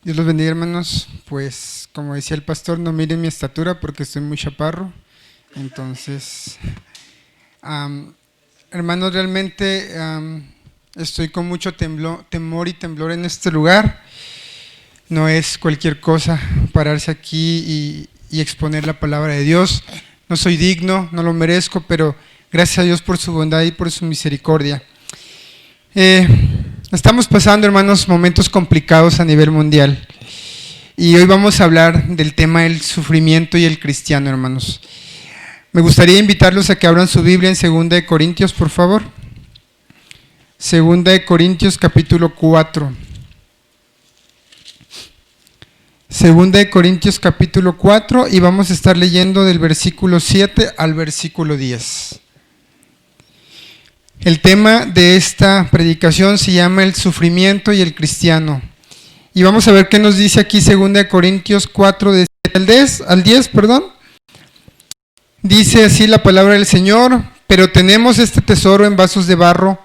Dios los bendiga, hermanos. Pues, como decía el pastor, no miren mi estatura porque estoy muy chaparro. Entonces, hermanos, realmente estoy con mucho temor y temblor en este lugar. No es cualquier cosa pararse aquí y exponer la palabra de Dios. No soy digno, no lo merezco, pero gracias a Dios por su bondad y por su misericordia. Estamos pasando, hermanos, momentos complicados a nivel mundial. Y hoy vamos a hablar del tema del sufrimiento y el cristiano, hermanos. Me gustaría invitarlos a que abran su Biblia en 2 Corintios, por favor. 2 Corintios capítulo 4. 2 Corintios capítulo 4 y vamos a estar leyendo del versículo 7 al versículo 10. El tema de esta predicación se llama el sufrimiento y el cristiano. Y vamos a ver qué nos dice aquí 2 Corintios 4, de 7 al 10. Dice así la palabra del Señor: pero tenemos este tesoro en vasos de barro,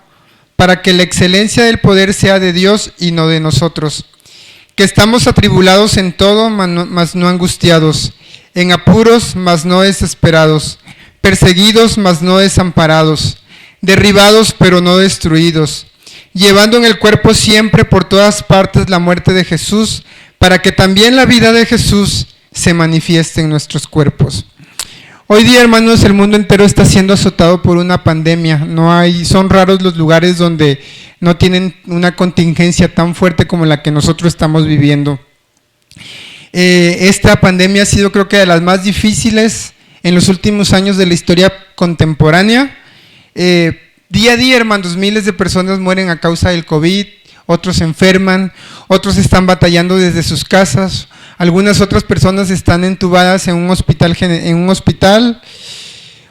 para que la excelencia del poder sea de Dios y no de nosotros. Que estamos atribulados en todo, mas no angustiados, en apuros, mas no desesperados, perseguidos, mas no desamparados, derribados, pero no destruidos, llevando en el cuerpo siempre por todas partes la muerte de Jesús, para que también la vida de Jesús se manifieste en nuestros cuerpos. Hoy día, hermanos, el mundo entero está siendo azotado por una pandemia. Son raros los lugares donde no tienen una contingencia tan fuerte como la que nosotros estamos viviendo. Esta pandemia ha sido, creo que, de las más difíciles en los últimos años de la historia contemporánea. Día a día, hermanos, miles de personas mueren a causa del COVID, otros se enferman, otros están batallando desde sus casas, algunas otras personas están entubadas en un hospital,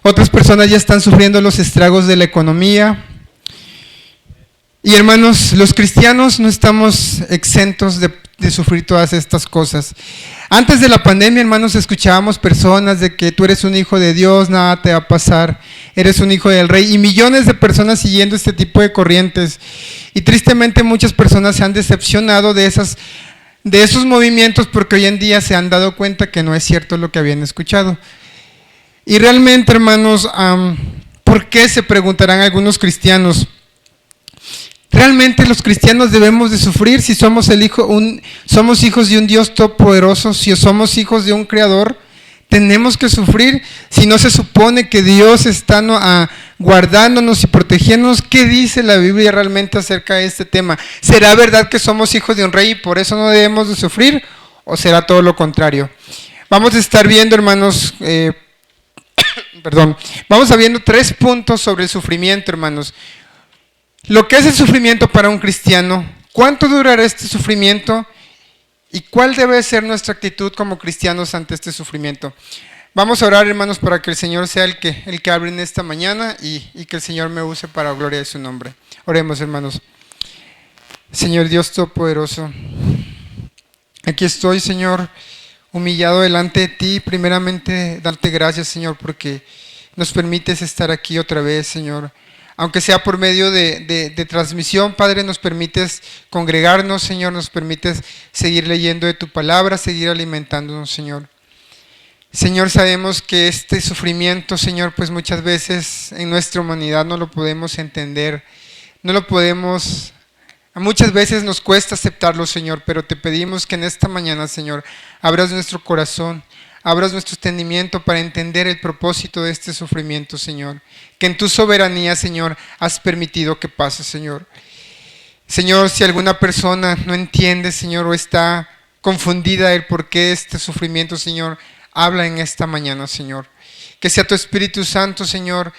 otras personas ya están sufriendo los estragos de la economía. Y hermanos, los cristianos no estamos exentos de sufrir todas estas cosas. Antes de la pandemia, hermanos, escuchábamos personas de que tú eres un hijo de Dios, nada te va a pasar, eres un hijo del rey, y millones de personas siguiendo este tipo de corrientes. Y tristemente muchas personas se han decepcionado de esos movimientos porque hoy en día se han dado cuenta que no es cierto lo que habían escuchado. Y realmente, hermanos, ¿por qué? Se preguntarán algunos cristianos. ¿Realmente los cristianos debemos de sufrir si somos somos hijos de un Dios todopoderoso? Si somos hijos de un Creador, ¿tenemos que sufrir? Si no se supone que Dios está guardándonos y protegiéndonos, ¿qué dice la Biblia realmente acerca de este tema? ¿Será verdad que somos hijos de un rey y por eso no debemos de sufrir? ¿O será todo lo contrario? Vamos a estar viendo, hermanos, vamos a viendo 3 puntos sobre el sufrimiento, hermanos. Lo que es el sufrimiento para un cristiano, cuánto durará este sufrimiento y cuál debe ser nuestra actitud como cristianos ante este sufrimiento. Vamos a orar, hermanos, para que el Señor sea el que hable en esta mañana y que el Señor me use para gloria de su nombre. Oremos, hermanos. Señor Dios Todopoderoso, aquí estoy, Señor, humillado delante de ti. Primeramente, darte gracias, Señor, porque nos permites estar aquí otra vez, Señor. Aunque sea por medio de transmisión, Padre, nos permites congregarnos, Señor, nos permites seguir leyendo de tu palabra, seguir alimentándonos, Señor. Señor, sabemos que este sufrimiento, Señor, pues muchas veces en nuestra humanidad no lo podemos entender, muchas veces nos cuesta aceptarlo, Señor, pero te pedimos que en esta mañana, Señor, abras nuestro corazón, abras nuestro entendimiento para entender el propósito de este sufrimiento, Señor, que en tu soberanía, Señor, has permitido que pase, Señor. Señor, si alguna persona no entiende, Señor, o está confundida del por qué este sufrimiento, Señor, habla en esta mañana, Señor. Que sea tu Espíritu Santo, Señor,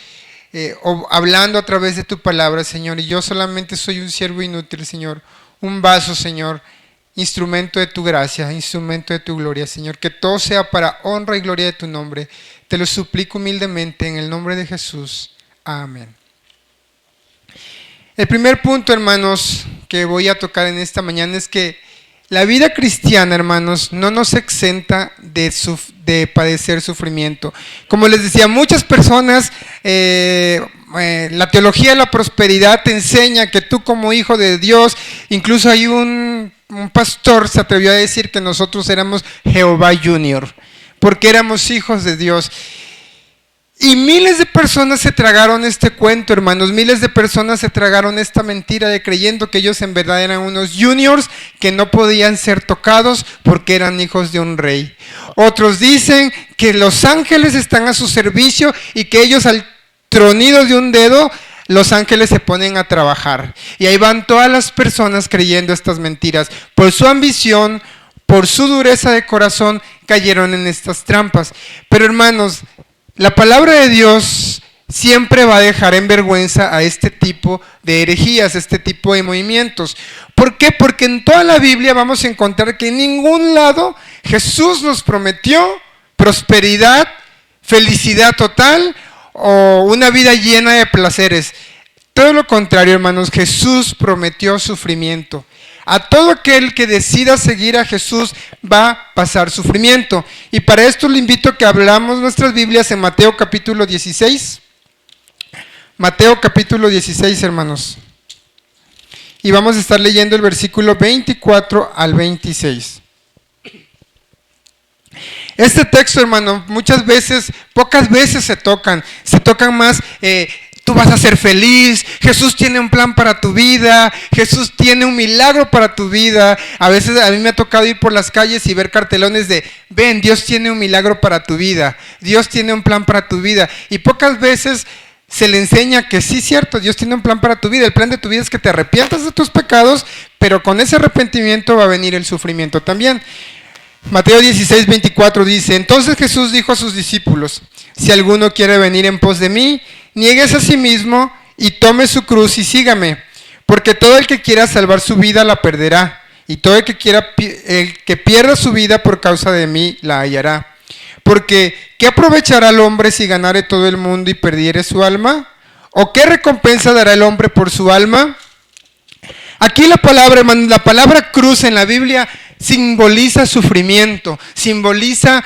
hablando a través de tu palabra, Señor, y yo solamente soy un siervo inútil, Señor, un vaso, Señor, instrumento de tu gracia, instrumento de tu gloria, Señor. Que todo sea para honra y gloria de tu nombre. Te lo suplico humildemente en el nombre de Jesús. Amén. El primer punto, hermanos, que voy a tocar en esta mañana es que la vida cristiana, hermanos, no nos exenta de padecer sufrimiento. Como les decía, muchas personas la teología de la prosperidad te enseña que tú como hijo de Dios, incluso hay un pastor se atrevió a decir que nosotros éramos Jehová Junior, porque éramos hijos de Dios. Y miles de personas se tragaron este cuento, hermanos, miles de personas se tragaron esta mentira de creyendo que ellos en verdad eran unos juniors que no podían ser tocados porque eran hijos de un rey. Otros dicen que los ángeles están a su servicio y que ellos al tronido de un dedo, los ángeles se ponen a trabajar. Y ahí van todas las personas creyendo estas mentiras. Por su ambición, por su dureza de corazón, cayeron en estas trampas. Pero hermanos, la palabra de Dios siempre va a dejar en vergüenza a este tipo de herejías, este tipo de movimientos. ¿Por qué? Porque en toda la Biblia vamos a encontrar que en ningún lado Jesús nos prometió prosperidad, felicidad total o una vida llena de placeres. Todo lo contrario, hermanos, Jesús prometió sufrimiento. A todo aquel que decida seguir a Jesús va a pasar sufrimiento. Y para esto le invito a que abramos nuestras Biblias en Mateo capítulo 16. Mateo capítulo 16, hermanos. Y vamos a estar leyendo el versículo 24 al 26. Este texto, hermano, muchas veces, pocas veces se tocan más. Tú vas a ser feliz, Jesús tiene un plan para tu vida, Jesús tiene un milagro para tu vida. A veces a mí me ha tocado ir por las calles y ver cartelones de, ven, Dios tiene un milagro para tu vida, Dios tiene un plan para tu vida. Y pocas veces se le enseña que sí, cierto, Dios tiene un plan para tu vida. El plan de tu vida es que te arrepientas de tus pecados, pero con ese arrepentimiento va a venir el sufrimiento también. Mateo 16, 24 dice, entonces Jesús dijo a sus discípulos, si alguno quiere venir en pos de mí, niéguese a sí mismo y tome su cruz y sígame, porque todo el que quiera salvar su vida la perderá, y todo el que pierda su vida por causa de mí la hallará. Porque, ¿qué aprovechará el hombre si ganare todo el mundo y perdiere su alma? ¿O qué recompensa dará el hombre por su alma? Aquí la palabra cruz en la Biblia simboliza sufrimiento, simboliza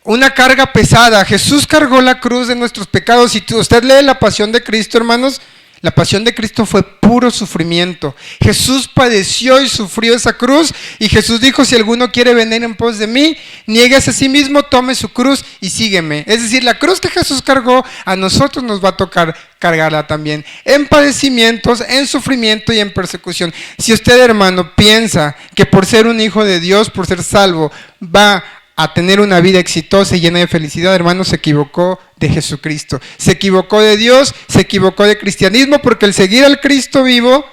una carga pesada. Jesús cargó la cruz de nuestros pecados. Si usted lee la pasión de Cristo, hermanos, la pasión de Cristo fue puro sufrimiento. Jesús padeció y sufrió esa cruz, y Jesús dijo, si alguno quiere venir en pos de mí, niéguese a sí mismo, tome su cruz y sígueme. Es decir, la cruz que Jesús cargó, a nosotros nos va a tocar cargarla también, en padecimientos, en sufrimiento y en persecución. Si usted, hermano, piensa que por ser un hijo de Dios, por ser salvo, va a tener una vida exitosa y llena de felicidad, hermano, se equivocó de Jesucristo, se equivocó de Dios, se equivocó de cristianismo, porque el seguir al Cristo vivo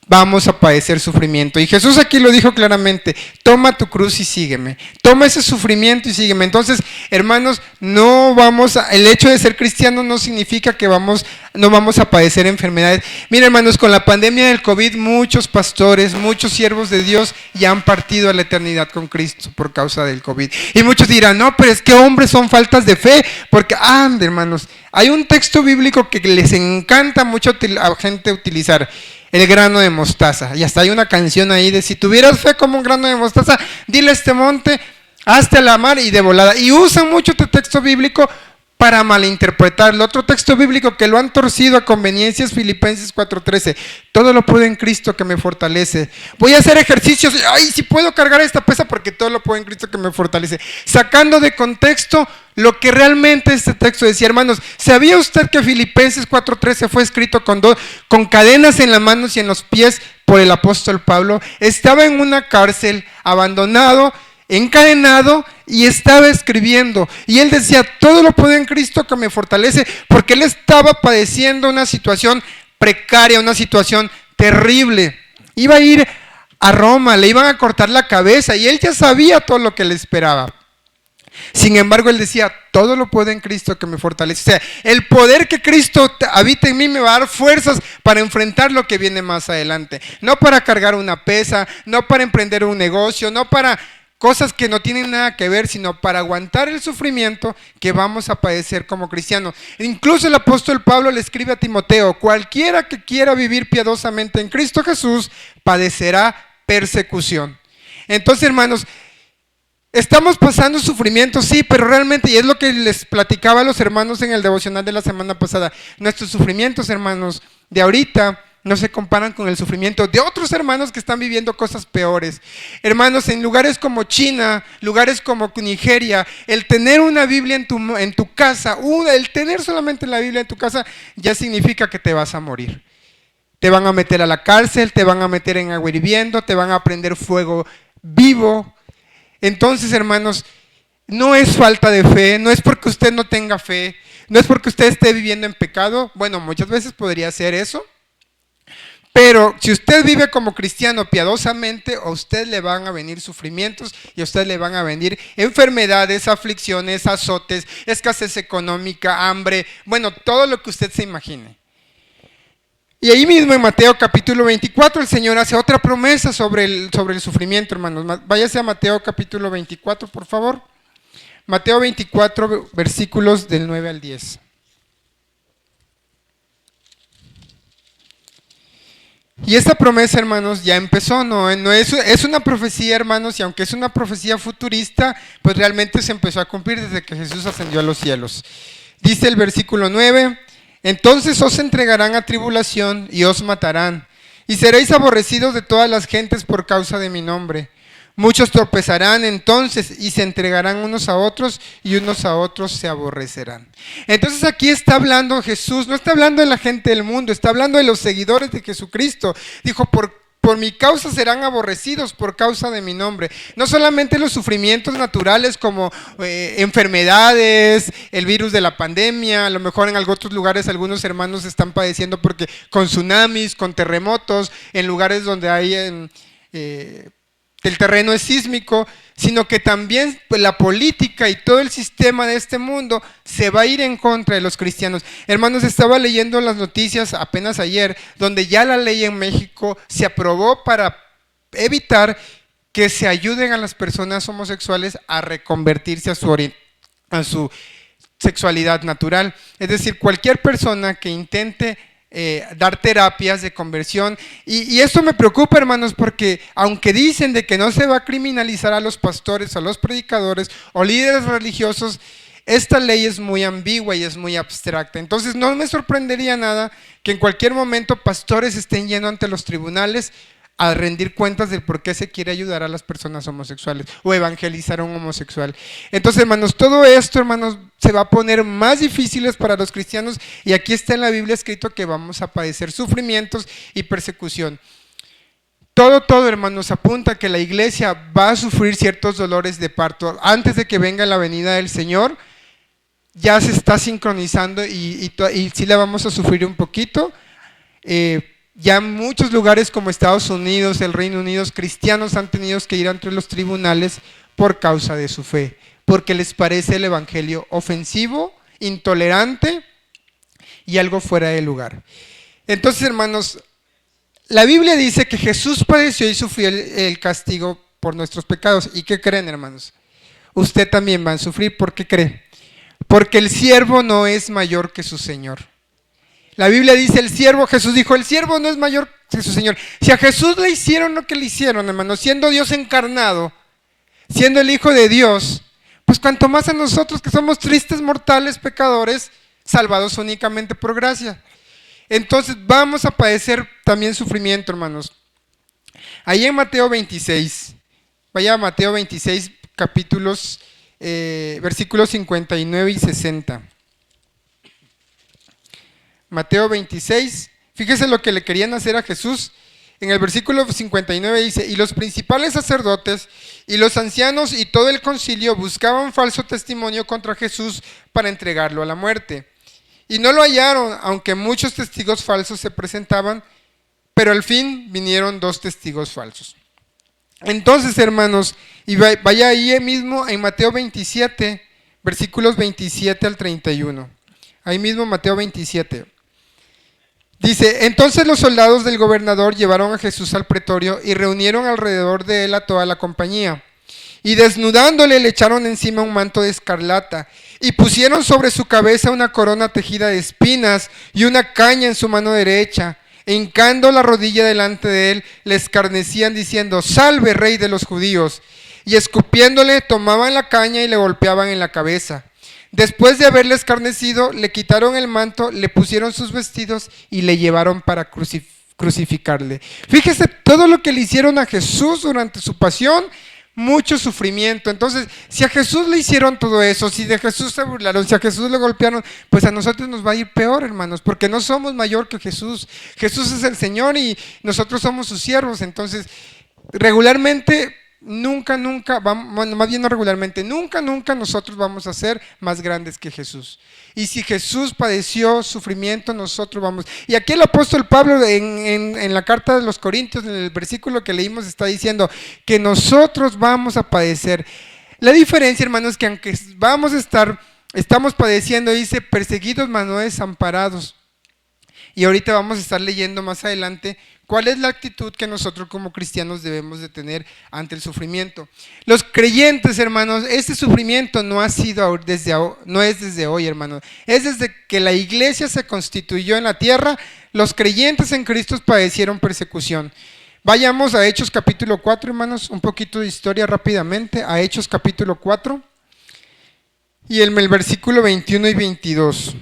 vamos a padecer sufrimiento. Y Jesús aquí lo dijo claramente, toma tu cruz y sígueme, toma ese sufrimiento y sígueme. Entonces, hermanos, el hecho de ser cristiano no significa que no vamos a padecer enfermedades. Miren, hermanos, con la pandemia del COVID, muchos pastores, muchos siervos de Dios ya han partido a la eternidad con Cristo por causa del COVID. Y muchos dirán, no, pero es que hombres son faltas de fe, porque, hermanos, hay un texto bíblico que les encanta mucho a gente utilizar, el grano de mostaza. Y hasta hay una canción ahí de, si tuvieras fe como un grano de mostaza, dile a este monte, hazte a la mar y de volada. Y usan mucho este texto bíblico para malinterpretarlo. Otro texto bíblico que lo han torcido a conveniencia es Filipenses 4:13. Todo lo puedo en Cristo que me fortalece. Voy a hacer ejercicios. Ay, si puedo cargar esta pesa porque todo lo puedo en Cristo que me fortalece. Sacando de contexto lo que realmente este texto decía. Hermanos, ¿sabía usted que Filipenses 4:13 fue escrito con cadenas en las manos y en los pies por el apóstol Pablo? Estaba en una cárcel, abandonado, encadenado, y estaba escribiendo, y él decía, todo lo puedo en Cristo que me fortalece, porque él estaba padeciendo una situación precaria, una situación terrible. Iba a ir a Roma, le iban a cortar la cabeza, y él ya sabía todo lo que le esperaba. Sin embargo, él decía, todo lo puedo en Cristo que me fortalece. O sea, el poder que Cristo habita en mí me va a dar fuerzas para enfrentar lo que viene más adelante. No para cargar una pesa, no para emprender un negocio, no para cosas que no tienen nada que ver, sino para aguantar el sufrimiento que vamos a padecer como cristianos. Incluso el apóstol Pablo le escribe a Timoteo, cualquiera que quiera vivir piadosamente en Cristo Jesús, padecerá persecución. Entonces, hermanos, Estamos pasando sufrimiento, sí, pero realmente, y es lo que les platicaba a los hermanos en el devocional de la semana pasada, nuestros sufrimientos, hermanos, de ahorita no se comparan con el sufrimiento de otros hermanos que están viviendo cosas peores. Hermanos, en lugares como China, lugares como Nigeria, el tener una Biblia en tu casa, el tener solamente la Biblia en tu casa, ya significa que te vas a morir. Te van a meter a la cárcel, te van a meter en agua hirviendo, te van a prender fuego vivo. Entonces, hermanos, no es falta de fe, no es porque usted no tenga fe, no es porque usted esté viviendo en pecado. Bueno, muchas veces podría ser eso, pero si usted vive como cristiano piadosamente, a usted le van a venir sufrimientos y a usted le van a venir enfermedades, aflicciones, azotes, escasez económica, hambre, bueno, todo lo que usted se imagine. Y ahí mismo en Mateo capítulo 24 el Señor hace otra promesa sobre el sufrimiento, hermanos. Váyase a Mateo capítulo 24, por favor. Mateo 24, versículos del 9 al 10. Y esta promesa, hermanos, ya empezó, ¿no? Es una profecía, hermanos, y aunque es una profecía futurista, pues realmente se empezó a cumplir desde que Jesús ascendió a los cielos. Dice el versículo 9: entonces os entregarán a tribulación y os matarán, y seréis aborrecidos de todas las gentes por causa de mi nombre. Muchos tropezarán entonces y se entregarán unos a otros y unos a otros se aborrecerán. Entonces aquí está hablando Jesús, no está hablando de la gente del mundo, está hablando de los seguidores de Jesucristo. Dijo, por mi causa serán aborrecidos por causa de mi nombre. No solamente los sufrimientos naturales como enfermedades, el virus de la pandemia, a lo mejor en otros lugares algunos hermanos están padeciendo porque con tsunamis, con terremotos, en lugares donde hay el terreno es sísmico, sino que también pues, la política y todo el sistema de este mundo se va a ir en contra de los cristianos. Hermanos, estaba leyendo las noticias apenas ayer, donde ya la ley en México se aprobó para evitar que se ayuden a las personas homosexuales a reconvertirse a su sexualidad natural. Es decir, cualquier persona que intente dar terapias de conversión y esto me preocupa, hermanos, porque aunque dicen de que no se va a criminalizar a los pastores, a los predicadores o líderes religiosos, esta ley es muy ambigua y es muy abstracta. Entonces no me sorprendería nada que en cualquier momento pastores estén yendo ante los tribunales a rendir cuentas del por qué se quiere ayudar a las personas homosexuales o evangelizar a un homosexual. Entonces, hermanos, todo esto, hermanos, se va a poner más difíciles para los cristianos y aquí está en la Biblia escrito que vamos a padecer sufrimientos y persecución. Todo, hermanos, apunta a que la iglesia va a sufrir ciertos dolores de parto. Antes de que venga la venida del Señor, ya se está sincronizando y sí la vamos a sufrir un poquito. Ya en muchos lugares como Estados Unidos, el Reino Unido, cristianos han tenido que ir ante los tribunales por causa de su fe, porque les parece el evangelio ofensivo, intolerante y algo fuera de lugar. Entonces, hermanos, la Biblia dice que Jesús padeció y sufrió el castigo por nuestros pecados. ¿Y qué creen, hermanos? Usted también va a sufrir. ¿Por qué cree? Porque el siervo no es mayor que su Señor. La Biblia dice el siervo, Jesús dijo, el siervo no es mayor que su Señor. Si a Jesús le hicieron lo que le hicieron, hermano, siendo Dios encarnado, siendo el Hijo de Dios, pues cuanto más a nosotros que somos tristes mortales pecadores, salvados únicamente por gracia. Entonces vamos a padecer también sufrimiento, hermanos. Ahí en Mateo 26, vaya a Mateo 26, capítulos, versículos 59 y 60. Mateo 26, fíjese lo que le querían hacer a Jesús. En el versículo 59 dice, y los principales sacerdotes y los ancianos y todo el concilio buscaban falso testimonio contra Jesús para entregarlo a la muerte. Y no lo hallaron, aunque muchos testigos falsos se presentaban, pero al fin vinieron 2 testigos falsos. Entonces, hermanos, y vaya ahí mismo en Mateo 27, versículos 27 al 31. Ahí mismo Mateo 27. Dice, entonces los soldados del gobernador llevaron a Jesús al pretorio y reunieron alrededor de él a toda la compañía. Y desnudándole le echaron encima un manto de escarlata y pusieron sobre su cabeza una corona tejida de espinas y una caña en su mano derecha. hincando la rodilla delante de él, le escarnecían diciendo: salve, rey de los judíos. Y escupiéndole, tomaban la caña y le golpeaban en la cabeza. Después de haberle escarnecido, le quitaron el manto, le pusieron sus vestidos y le llevaron para crucificarle. Fíjese todo lo que le hicieron a Jesús durante su pasión, mucho sufrimiento. Entonces, si a Jesús le hicieron todo eso, si de Jesús se burlaron, si a Jesús le golpearon, pues a nosotros nos va a ir peor, hermanos, porque no somos mayor que Jesús. Jesús es el Señor y nosotros somos sus siervos. Entonces, regularmente, nunca, bueno, más bien no regularmente, nunca nosotros vamos a ser más grandes que Jesús. Y si Jesús padeció sufrimiento, nosotros vamos. Y aquí el apóstol Pablo en la carta de los Corintios, en el versículo que leímos, está diciendo que nosotros vamos a padecer. La diferencia, hermanos, es que aunque estamos padeciendo, dice, perseguidos mas no desamparados. Y ahorita vamos a estar leyendo más adelante cuál es la actitud que nosotros como cristianos debemos de tener ante el sufrimiento. Los creyentes, hermanos, este sufrimiento no es desde hoy, hermanos. Es desde que la iglesia se constituyó en la tierra, los creyentes en Cristo padecieron persecución. Vayamos a Hechos capítulo 4, hermanos, un poquito de historia rápidamente, a Hechos capítulo 4 y el versículo 21 y 22.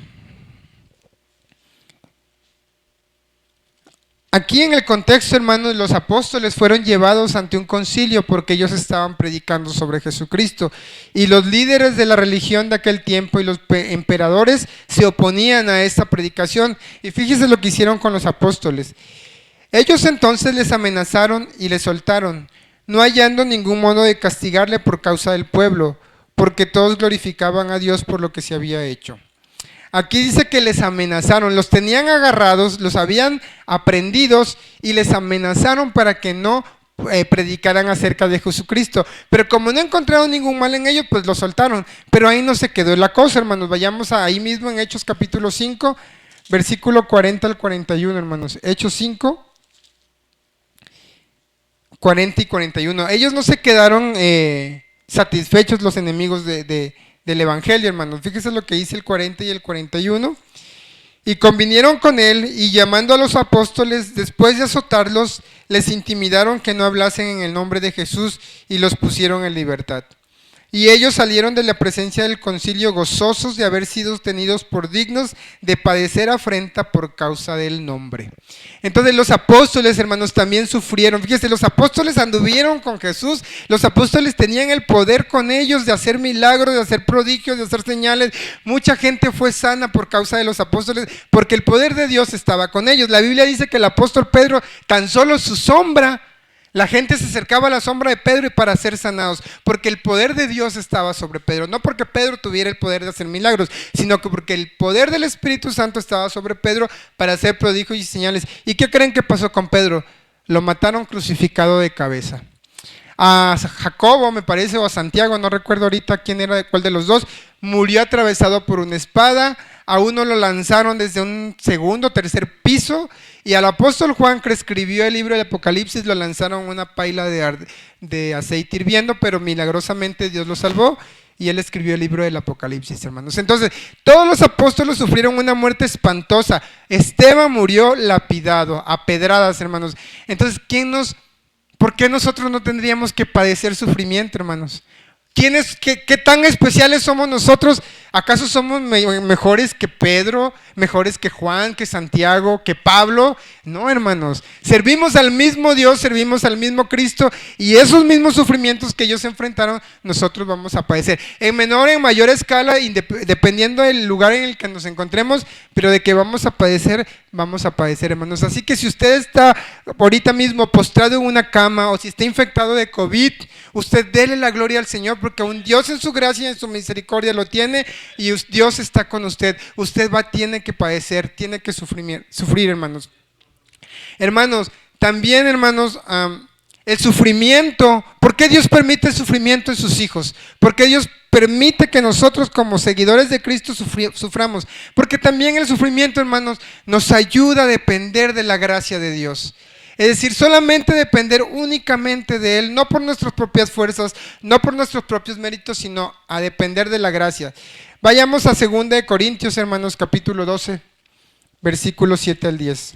Aquí en el contexto, hermanos, los apóstoles fueron llevados ante un concilio porque ellos estaban predicando sobre Jesucristo y los líderes de la religión de aquel tiempo y los emperadores se oponían a esta predicación. Y fíjese lo que hicieron con los apóstoles. Ellos entonces les amenazaron y les soltaron, no hallando ningún modo de castigarle por causa del pueblo, porque todos glorificaban a Dios por lo que se había hecho. Aquí dice que les amenazaron, los tenían agarrados, los habían aprendidos y les amenazaron para que no predicaran acerca de Jesucristo. Pero como no encontraron ningún mal en ellos, pues los soltaron. Pero ahí no se quedó la cosa, hermanos. Vayamos ahí mismo en Hechos capítulo 5, versículo 40 al 41, hermanos. Hechos 5, 40 y 41. Ellos no se quedaron satisfechos, los enemigos del evangelio, hermanos. Fíjense lo que dice el 40 y el 41. Y convinieron con él y llamando a los apóstoles, después de azotarlos, les intimidaron que no hablasen en el nombre de Jesús y los pusieron en libertad. Y ellos salieron de la presencia del concilio gozosos de haber sido tenidos por dignos de padecer afrenta por causa del nombre. Entonces los apóstoles, hermanos, también sufrieron. Fíjense, los apóstoles anduvieron con Jesús, los apóstoles tenían el poder con ellos de hacer milagros, de hacer prodigios, de hacer señales. Mucha gente fue sana por causa de los apóstoles, porque el poder de Dios estaba con ellos. La Biblia dice que el apóstol Pedro, tan solo su sombra, la gente se acercaba a la sombra de Pedro y para ser sanados, porque el poder de Dios estaba sobre Pedro. No porque Pedro tuviera el poder de hacer milagros, sino que porque el poder del Espíritu Santo estaba sobre Pedro para hacer prodigios y señales. ¿Y qué creen que pasó con Pedro? Lo mataron crucificado de cabeza. A Jacobo, me parece, o a Santiago, no recuerdo ahorita quién era, cuál de los dos, murió atravesado por una espada. A uno lo lanzaron desde un segundo, tercer piso, y al apóstol Juan, que escribió el libro del Apocalipsis, lo lanzaron en una paila de aceite hirviendo, pero milagrosamente Dios lo salvó y él escribió el libro del Apocalipsis, hermanos. Entonces, todos los apóstoles sufrieron una muerte espantosa. Esteban murió lapidado, a pedradas, hermanos. Entonces, ¿por qué nosotros no tendríamos que padecer sufrimiento, hermanos? ¿Qué tan especiales somos nosotros? ¿Acaso somos mejores que Pedro, mejores que Juan, que Santiago, que Pablo? No, hermanos. Servimos al mismo Dios, servimos al mismo Cristo, y esos mismos sufrimientos que ellos enfrentaron, nosotros vamos a padecer. En menor, en mayor escala, dependiendo del lugar en el que nos encontremos, pero de que vamos a padecer, hermanos. Así que si usted está ahorita mismo postrado en una cama, o si está infectado de COVID, usted dele la gloria al Señor, porque aún Dios en su gracia y en su misericordia lo tiene, y Dios está con usted. Usted tiene que padecer, tiene que sufrir, hermanos. Hermanos, también, hermanos, el sufrimiento. ¿Por qué Dios permite el sufrimiento en sus hijos? ¿Por qué Dios permite que nosotros como seguidores de Cristo suframos? Porque también el sufrimiento, hermanos, nos ayuda a depender de la gracia de Dios. Es decir, solamente depender únicamente de Él, no por nuestras propias fuerzas, no por nuestros propios méritos, sino a depender de la gracia. Vayamos a 2 Corintios, hermanos, capítulo 12, versículos 7 al 10.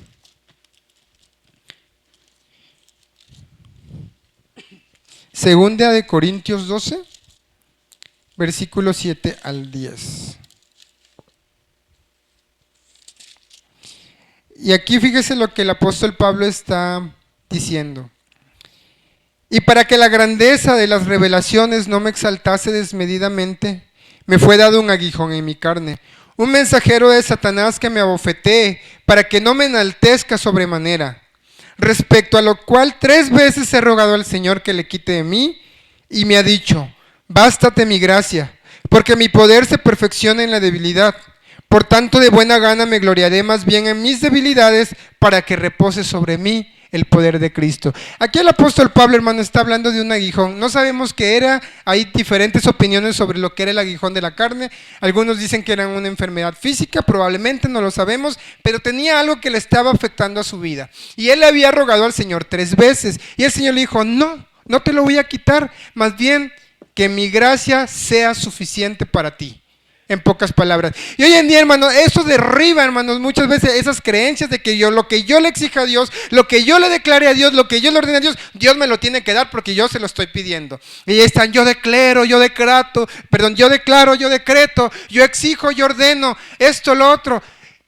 Segunda de Corintios 12, versículos 7 al 10. Y aquí fíjese lo que el apóstol Pablo está diciendo. Y para que la grandeza de las revelaciones no me exaltase desmedidamente, me fue dado un aguijón en mi carne, un mensajero de Satanás que me abofetee, para que no me enaltezca sobremanera. Respecto a lo cual 3 veces he rogado al Señor que le quite de mí, y me ha dicho: bástate mi gracia, porque mi poder se perfecciona en la debilidad. Por tanto, de buena gana me gloriaré más bien en mis debilidades, para que repose sobre mí el poder de Cristo. Aquí el apóstol Pablo, hermano, está hablando de un aguijón. No sabemos qué era, hay diferentes opiniones sobre lo que era el aguijón de la carne. Algunos dicen que era una enfermedad física, probablemente, no lo sabemos, pero tenía algo que le estaba afectando a su vida. Y él le había rogado al Señor 3 veces, y el Señor le dijo: no, no te lo voy a quitar, más bien que mi gracia sea suficiente para ti. En pocas palabras. Y hoy en día, hermano, eso derriba, hermanos, muchas veces esas creencias de que lo que yo le exija a Dios, lo que yo le declare a Dios, lo que yo le ordene a Dios, Dios me lo tiene que dar porque yo se lo estoy pidiendo. Y ahí están: yo declaro, yo decreto, yo exijo, yo ordeno, esto, lo otro.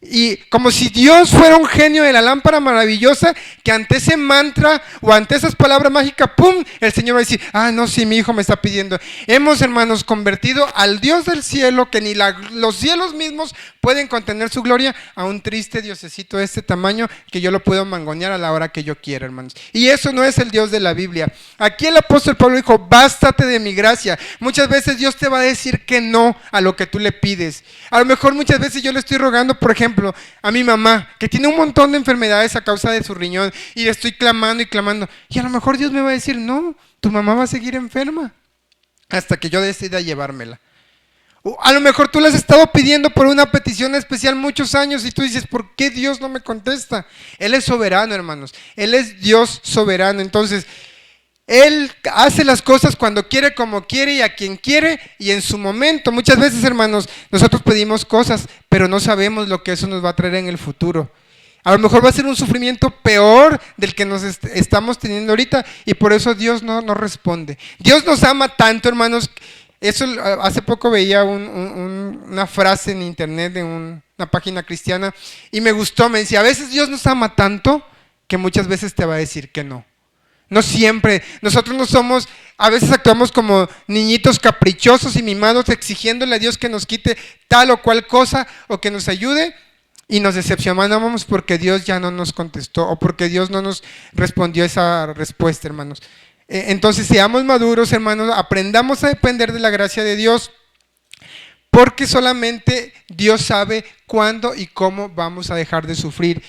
Y como si Dios fuera un genio de la lámpara maravillosa, que ante ese mantra o ante esas palabras mágicas, ¡pum!, el Señor va a decir: ah, no, sí, mi hijo me está pidiendo. Hemos, hermanos, convertido al Dios del cielo, que ni los cielos mismos pueden contener su gloria, a un triste diosecito de este tamaño que yo lo puedo mangonear a la hora que yo quiera, hermanos. Y eso no es el Dios de la Biblia. Aquí el apóstol Pablo dijo: bástate de mi gracia. Muchas veces Dios te va a decir que no a lo que tú le pides. A lo mejor muchas veces yo le estoy rogando, por ejemplo, a mi mamá, que tiene un montón de enfermedades a causa de su riñón, y le estoy clamando y clamando, y a lo mejor Dios me va a decir: no, tu mamá va a seguir enferma hasta que yo decida llevármela. O a lo mejor tú le has estado pidiendo por una petición especial muchos años y tú dices: ¿por qué Dios no me contesta? Él es soberano, hermanos, Él es Dios soberano. Entonces Él hace las cosas cuando quiere, como quiere y a quien quiere y en su momento. Muchas veces, hermanos, nosotros pedimos cosas, pero no sabemos lo que eso nos va a traer en el futuro. A lo mejor va a ser un sufrimiento peor del que nos estamos teniendo ahorita, y por eso Dios no responde. Dios nos ama tanto, hermanos. Eso, hace poco veía una frase en internet de una página cristiana y me gustó. Me decía: a veces Dios nos ama tanto que muchas veces te va a decir que no. No siempre. Nosotros no somos, a veces actuamos como niñitos caprichosos y mimados, exigiéndole a Dios que nos quite tal o cual cosa o que nos ayude, y nos decepcionamos porque Dios ya no nos contestó o porque Dios no nos respondió esa respuesta, hermanos. Entonces, seamos maduros, hermanos, aprendamos a depender de la gracia de Dios, porque solamente Dios sabe cuándo y cómo vamos a dejar de sufrir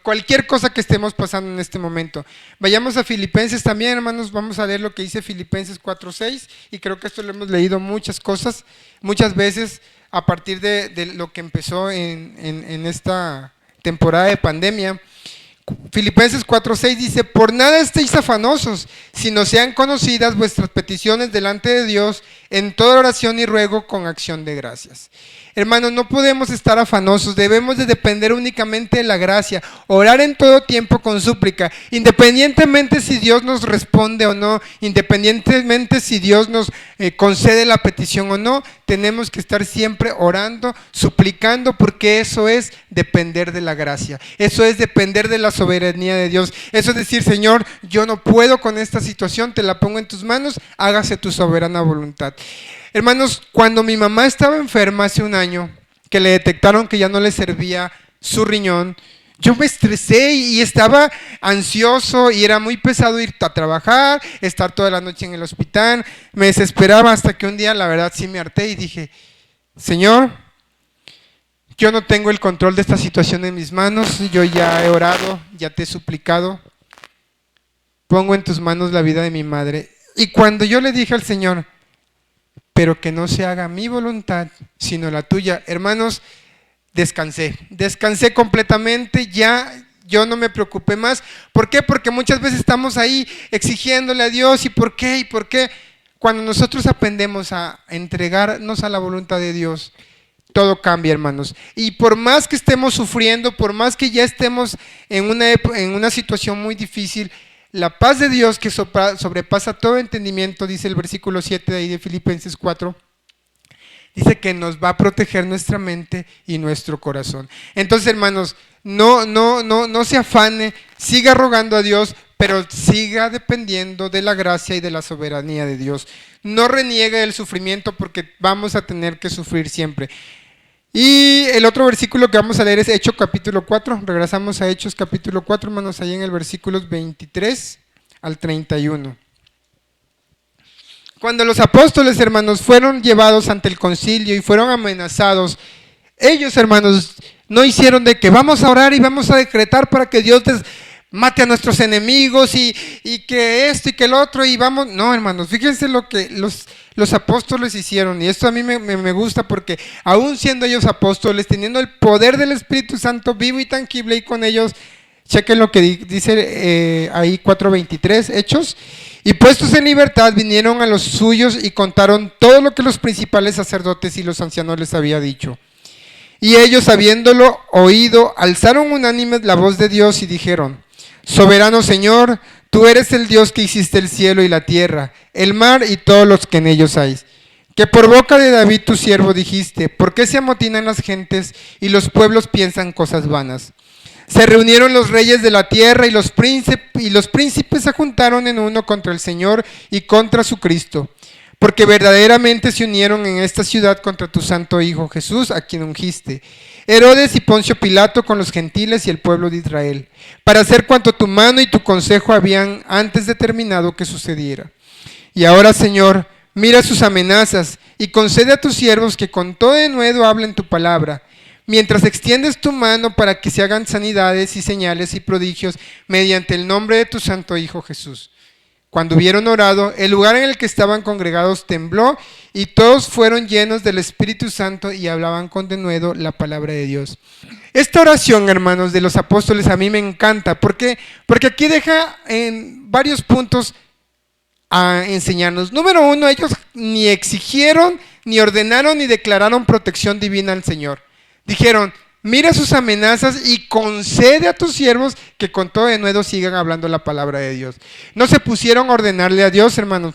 cualquier cosa que estemos pasando en este momento. Vayamos a Filipenses también, hermanos. Vamos a leer lo que dice Filipenses 4:6, y creo que esto lo hemos leído muchas veces a partir de lo que empezó en esta temporada de pandemia. Filipenses 4:6 dice: por nada estéis afanosos, sino sean conocidas vuestras peticiones delante de Dios en toda oración y ruego con acción de gracias. Hermanos, no podemos estar afanosos, debemos de depender únicamente de la gracia, orar en todo tiempo con súplica, independientemente si Dios nos responde o no, independientemente si Dios nos concede la petición o no, tenemos que estar siempre orando, suplicando, porque eso es depender de la gracia, eso es depender de la soberanía de Dios. Eso es decir: Señor, yo no puedo con esta situación, te la pongo en tus manos, hágase tu soberana voluntad. Hermanos, cuando mi mamá estaba enferma hace un año, que le detectaron que ya no le servía su riñón, yo me estresé y estaba ansioso, y era muy pesado ir a trabajar, estar toda la noche en el hospital. Me desesperaba hasta que un día, la verdad, sí me harté y dije: Señor, yo no tengo el control de esta situación en mis manos, yo ya he orado, ya te he suplicado, pongo en tus manos la vida de mi madre. Y cuando yo le dije al Señor: pero que no se haga mi voluntad, sino la tuya, hermanos, descansé completamente. Ya yo no me preocupé más. ¿Por qué? Porque muchas veces estamos ahí exigiéndole a Dios, ¿y por qué? ¿Y por qué? Cuando nosotros aprendemos a entregarnos a la voluntad de Dios, todo cambia, hermanos. Y por más que estemos sufriendo, por más que ya estemos en una situación muy difícil, La paz de Dios que sobrepasa todo entendimiento, dice el versículo 7 de ahí de Filipenses 4, dice que nos va a proteger nuestra mente y nuestro corazón. Entonces, hermanos, no se afane, siga rogando a Dios, pero siga dependiendo de la gracia y de la soberanía de Dios. No reniegue el sufrimiento porque vamos a tener que sufrir siempre. Y el otro versículo que vamos a leer es Hechos capítulo 4. Regresamos a Hechos capítulo 4, hermanos, ahí en el versículos 23 al 31. Cuando los apóstoles, hermanos, fueron llevados ante el concilio y fueron amenazados, ellos, hermanos, no hicieron de que vamos a orar y vamos a decretar para que Dios mate a nuestros enemigos y que esto y que el otro y vamos. No, hermanos, fíjense lo que los apóstoles hicieron, y esto a mí me gusta porque aún siendo ellos apóstoles, teniendo el poder del Espíritu Santo vivo y tangible y con ellos, chequen lo que dice ahí 4:23, Hechos. Y puestos en libertad vinieron a los suyos y contaron todo lo que los principales sacerdotes y los ancianos les había dicho. Y ellos, habiéndolo oído, alzaron unánimes la voz de Dios y dijeron: Soberano Señor, tú eres el Dios que hiciste el cielo y la tierra, el mar y todos los que en ellos hay. Que por boca de David tu siervo dijiste: ¿por qué se amotinan las gentes y los pueblos piensan cosas vanas? Se reunieron los reyes de la tierra y los príncipes se juntaron en uno contra el Señor y contra su Cristo, porque verdaderamente se unieron en esta ciudad contra tu santo Hijo Jesús, a quien ungiste, Herodes y Poncio Pilato con los gentiles y el pueblo de Israel, para hacer cuanto tu mano y tu consejo habían antes determinado que sucediera. Y ahora, Señor, mira sus amenazas y concede a tus siervos que con todo denuedo hablen tu palabra, mientras extiendes tu mano para que se hagan sanidades y señales y prodigios mediante el nombre de tu santo Hijo Jesús. Cuando hubieron orado, el lugar en el que estaban congregados tembló y todos fueron llenos del Espíritu Santo y hablaban con denuedo la palabra de Dios. Esta oración, hermanos, de los apóstoles a mí me encanta. ¿Por qué? Porque aquí deja en varios puntos a enseñarnos. Número uno, ellos ni exigieron, ni ordenaron, ni declararon protección divina al Señor. Dijeron: mira sus amenazas y concede a tus siervos que con todo denuedo sigan hablando la palabra de Dios. No se pusieron a ordenarle a Dios, hermanos.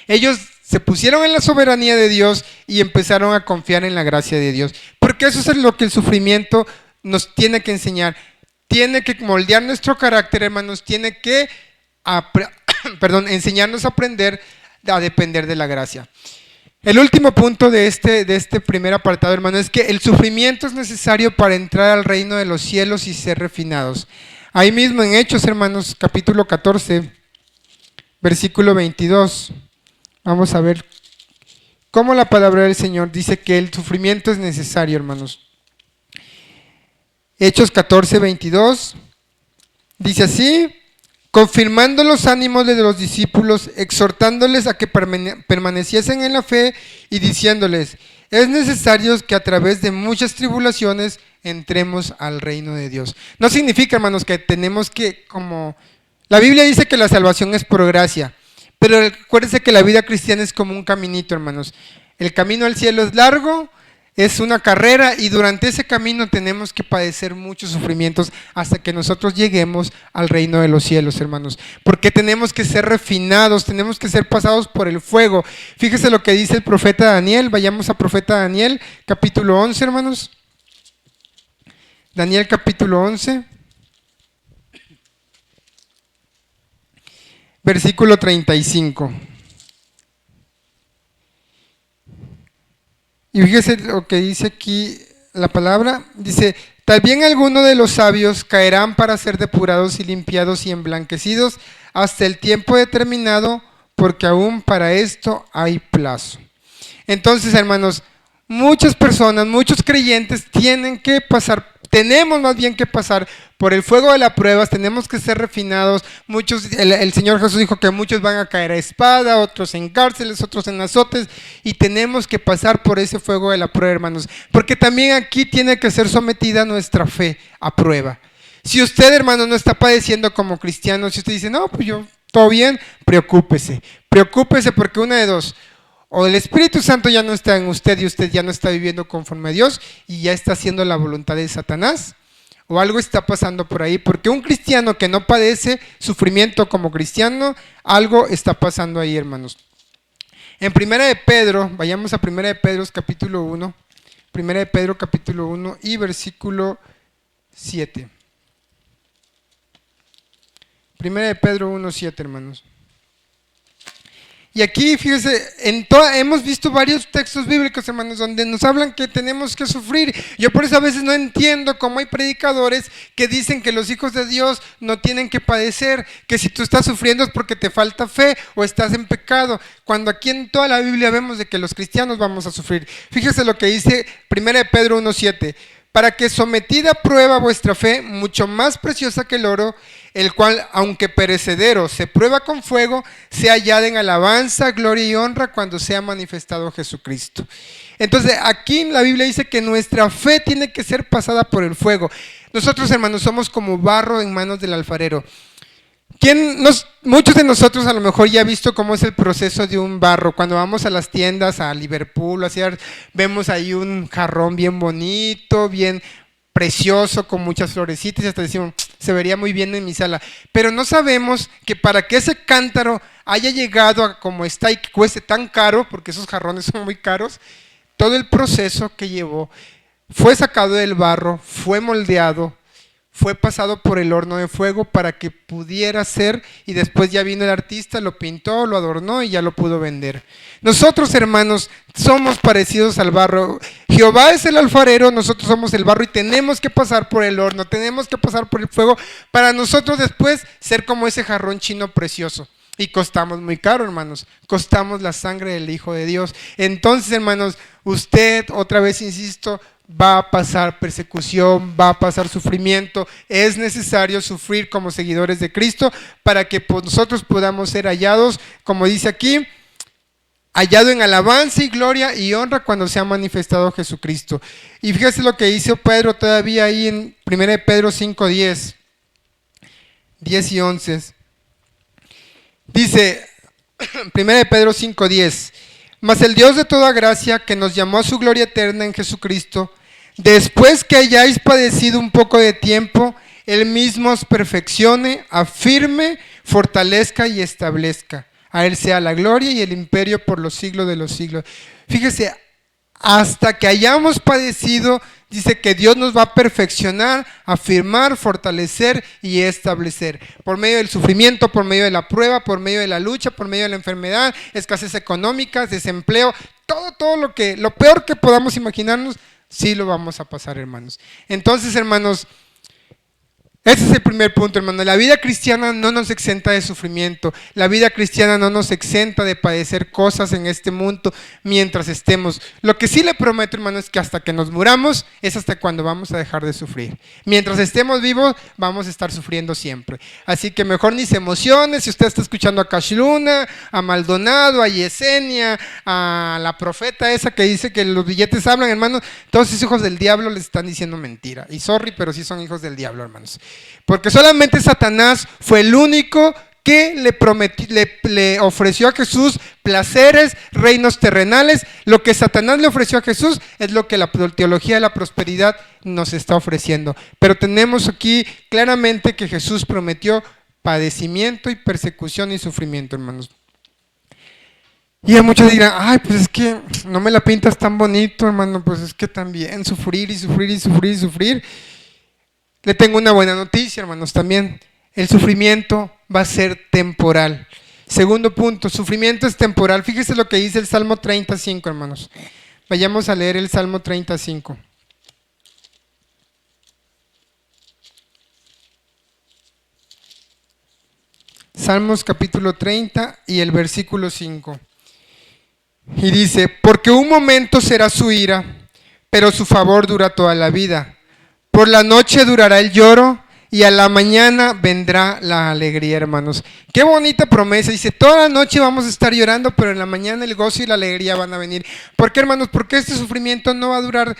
Ellos se pusieron en la soberanía de Dios y empezaron a confiar en la gracia de Dios. Porque eso es lo que el sufrimiento nos tiene que enseñar. Tiene que moldear nuestro carácter, hermanos. Tiene que enseñarnos a aprender a depender de la gracia. El último punto de este primer apartado, hermano, es que el sufrimiento es necesario para entrar al reino de los cielos y ser refinados. Ahí mismo en Hechos, hermanos, capítulo 14, versículo 22, vamos a ver cómo la palabra del Señor dice que el sufrimiento es necesario, hermanos. Hechos 14, 22, dice así: confirmando los ánimos de los discípulos, exhortándoles a que permaneciesen en la fe y diciéndoles: es necesario que a través de muchas tribulaciones entremos al reino de Dios. No significa, hermanos, que tenemos que, como la Biblia dice que la salvación es por gracia, pero acuérdense que la vida cristiana es como un caminito, hermanos. El camino al cielo es largo, es una carrera, y durante ese camino tenemos que padecer muchos sufrimientos hasta que nosotros lleguemos al reino de los cielos, hermanos. Porque tenemos que ser refinados, tenemos que ser pasados por el fuego. Fíjese lo que dice el profeta Daniel. Vayamos a profeta Daniel, capítulo 11, hermanos. Daniel, capítulo 11. Versículo 35. Y fíjese lo que dice aquí la palabra. Dice: también algunos de los sabios caerán para ser depurados y limpiados y emblanquecidos hasta el tiempo determinado, porque aún para esto hay plazo. Entonces, hermanos, muchas personas, muchos creyentes tenemos más bien que pasar por el fuego de las pruebas, tenemos que ser refinados. El Señor Jesús dijo que muchos van a caer a espada, otros en cárceles, otros en azotes, y tenemos que pasar por ese fuego de la prueba, hermanos, porque también aquí tiene que ser sometida nuestra fe a prueba. Si usted, hermano, no está padeciendo como cristiano, si usted dice: no, pues yo, todo bien, preocúpese porque una de dos: o el Espíritu Santo ya no está en usted y usted ya no está viviendo conforme a Dios y ya está haciendo la voluntad de Satanás, o algo está pasando por ahí, porque un cristiano que no padece sufrimiento como cristiano, algo está pasando ahí, hermanos. En Primera de Pedro, vayamos a Primera de Pedro capítulo 1, Primera de Pedro capítulo 1 y versículo 7. Primera de Pedro 1, 7, hermanos. Y aquí, fíjese, hemos visto varios textos bíblicos, hermanos, donde nos hablan que tenemos que sufrir. Yo por eso a veces no entiendo cómo hay predicadores que dicen que los hijos de Dios no tienen que padecer, que si tú estás sufriendo es porque te falta fe o estás en pecado, cuando aquí en toda la Biblia vemos de que los cristianos vamos a sufrir. Fíjese lo que dice 1 Pedro 1:7. Para que sometida a prueba vuestra fe, mucho más preciosa que el oro, el cual, aunque perecedero, se prueba con fuego, sea hallada en alabanza, gloria y honra cuando sea manifestado Jesucristo. Entonces, aquí en la Biblia dice que nuestra fe tiene que ser pasada por el fuego. Nosotros, hermanos, somos como barro en manos del alfarero. Muchos de nosotros a lo mejor ya han visto cómo es el proceso de un barro. Cuando vamos a las tiendas, a Liverpool, vemos ahí un jarrón bien bonito, bien precioso, con muchas florecitas, y hasta decimos, se vería muy bien en mi sala. Pero no sabemos que para que ese cántaro haya llegado a como está y que cueste tan caro, porque esos jarrones son muy caros, todo el proceso que llevó, fue sacado del barro, fue moldeado, fue pasado por el horno de fuego para que pudiera ser, y después ya vino el artista, lo pintó, lo adornó y ya lo pudo vender. Nosotros, hermanos, somos parecidos al barro. Jehová es el alfarero, nosotros somos el barro y tenemos que pasar por el horno, tenemos que pasar por el fuego para nosotros después ser como ese jarrón chino precioso. Y costamos muy caro, hermanos, costamos la sangre del Hijo de Dios. Entonces, hermanos, usted, otra vez insisto, va a pasar persecución, va a pasar sufrimiento. Es necesario sufrir como seguidores de Cristo para que nosotros podamos ser hallados, como dice aquí, hallado en alabanza y gloria y honra cuando se ha manifestado Jesucristo. Y fíjese lo que hizo Pedro todavía ahí en 1 Pedro 5, 10 y 11. Dice 1 Pedro 5, 10. Mas el Dios de toda gracia, que nos llamó a su gloria eterna en Jesucristo, después que hayáis padecido un poco de tiempo, Él mismo os perfeccione, afirme, fortalezca y establezca. A Él sea la gloria y el imperio por los siglos de los siglos. Fíjese, hasta que hayamos padecido, dice que Dios nos va a perfeccionar, afirmar, fortalecer y establecer. Por medio del sufrimiento, por medio de la prueba, por medio de la lucha, por medio de la enfermedad, escasez económica, desempleo, todo lo peor que podamos imaginarnos, sí lo vamos a pasar, hermanos. Entonces, hermanos, ese es el primer punto, hermano. La vida cristiana no nos exenta de sufrimiento. La vida cristiana no nos exenta de padecer cosas en este mundo mientras estemos. Lo que sí le prometo, hermano, es que hasta que nos muramos es hasta cuando vamos a dejar de sufrir. Mientras estemos vivos, vamos a estar sufriendo siempre. Así que mejor ni se emocione si usted está escuchando a Cash Luna, a Maldonado, a Yesenia, a la profeta esa que dice que los billetes hablan, hermanos. Todos esos hijos del diablo les están diciendo mentira. Y sorry, pero sí son hijos del diablo, hermanos. Porque solamente Satanás fue el único que le ofreció a Jesús placeres, reinos terrenales. Lo que Satanás le ofreció a Jesús es lo que la teología de la prosperidad nos está ofreciendo. Pero tenemos aquí claramente que Jesús prometió padecimiento y persecución y sufrimiento, hermanos. Y a muchos dirán, ay, pues es que no me la pintas tan bonito, hermano, pues es que también sufrir y sufrir y sufrir y sufrir. Le tengo una buena noticia, hermanos, también. El sufrimiento va a ser temporal. Segundo punto, sufrimiento es temporal. Fíjese lo que dice el Salmo 35, hermanos. Vayamos a leer el Salmo 35. Salmos capítulo 30 y el versículo 5. Y dice, porque un momento será su ira, pero su favor dura toda la vida. Por la noche durará el lloro y a la mañana vendrá la alegría, hermanos. Qué bonita promesa. Dice, toda la noche vamos a estar llorando, pero en la mañana el gozo y la alegría van a venir. ¿Por qué, hermanos? Porque este sufrimiento no va a durar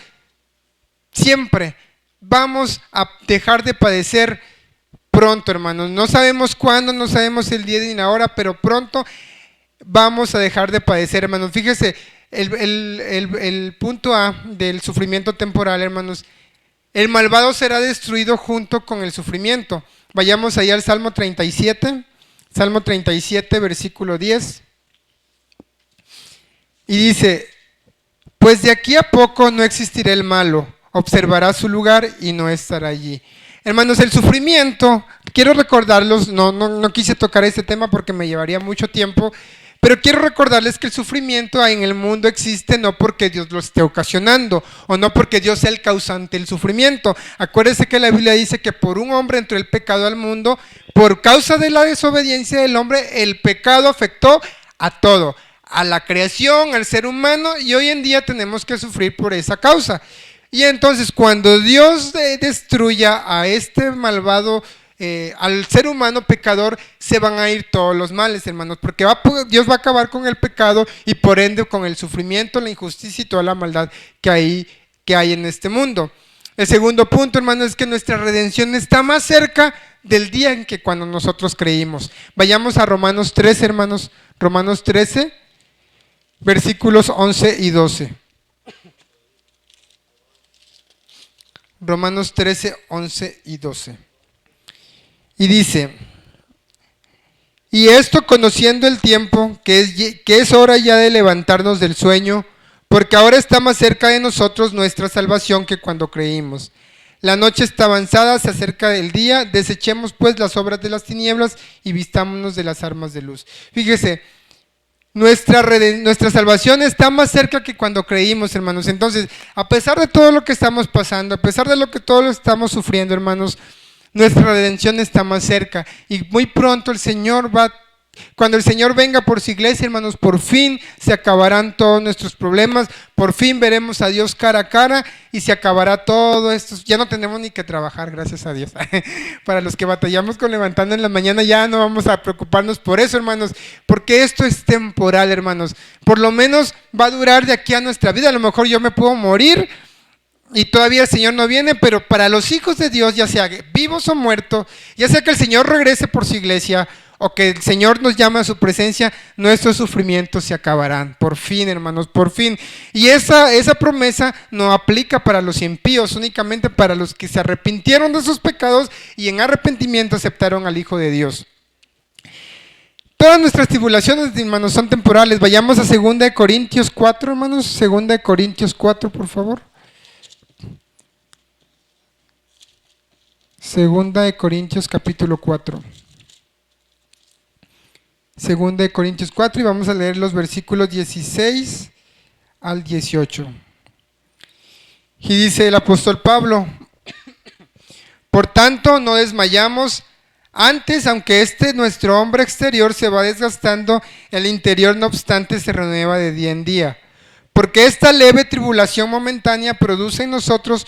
siempre. Vamos a dejar de padecer pronto, hermanos. No sabemos cuándo, no sabemos el día ni la hora, pero pronto vamos a dejar de padecer, hermanos. Fíjese, el punto A del sufrimiento temporal, hermanos, El malvado será destruido junto con el sufrimiento. Vayamos ahí al Salmo 37, versículo 10. Y dice, pues de aquí a poco no existirá el malo, observará su lugar y no estará allí. Hermanos, el sufrimiento, quiero recordarlos, no quise tocar este tema porque me llevaría mucho tiempo, pero quiero recordarles que el sufrimiento en el mundo existe no porque Dios lo esté ocasionando o no porque Dios sea el causante del sufrimiento. Acuérdense que la Biblia dice que por un hombre entró el pecado al mundo, por causa de la desobediencia del hombre, el pecado afectó a todo, a la creación, al ser humano, y hoy en día tenemos que sufrir por esa causa. Y entonces cuando Dios destruya a este malvado, al ser humano pecador, se van a ir todos los males, hermanos, porque Dios va a acabar con el pecado y por ende con el sufrimiento, la injusticia y toda la maldad que hay en este mundo. El segundo punto, hermanos, es que nuestra redención está más cerca del día en que cuando nosotros creímos. Vayamos a Romanos 13, hermanos, Romanos 13, versículos 11 y 12. Romanos 13, 11 y 12. Y dice, y esto conociendo el tiempo, que es hora ya de levantarnos del sueño, porque ahora está más cerca de nosotros nuestra salvación que cuando creímos. La noche está avanzada, se acerca el día, desechemos pues las obras de las tinieblas y vistámonos de las armas de luz. Fíjese, nuestra salvación está más cerca que cuando creímos, hermanos. Entonces, a pesar de todo lo que estamos pasando, a pesar de lo que todos estamos sufriendo, hermanos, nuestra redención está más cerca. Y muy pronto cuando el Señor venga por su iglesia, hermanos, por fin se acabarán todos nuestros problemas, por fin veremos a Dios cara a cara y se acabará todo esto. Ya no tenemos ni que trabajar, gracias a Dios. Para los que batallamos con levantando en la mañana, ya no vamos a preocuparnos por eso, hermanos, porque esto es temporal, hermanos. Por lo menos va a durar de aquí a nuestra vida. A lo mejor yo me puedo morir y todavía el Señor no viene, pero para los hijos de Dios, ya sea vivos o muertos, ya sea que el Señor regrese por su iglesia o que el Señor nos llame a su presencia, nuestros sufrimientos se acabarán. Por fin, hermanos, por fin. Y esa promesa no aplica para los impíos, únicamente para los que se arrepintieron de sus pecados y en arrepentimiento aceptaron al Hijo de Dios. Todas nuestras tribulaciones, hermanos, son temporales. Vayamos a 2 Corintios 4, hermanos. 2 Corintios 4, por favor. 2 Corintios capítulo 4. 2 Corintios 4 y vamos a leer los versículos 16 al 18. Y dice el apóstol Pablo, por tanto no desmayamos, antes aunque nuestro hombre exterior se va desgastando, el interior no obstante se renueva de día en día. Porque esta leve tribulación momentánea produce en nosotros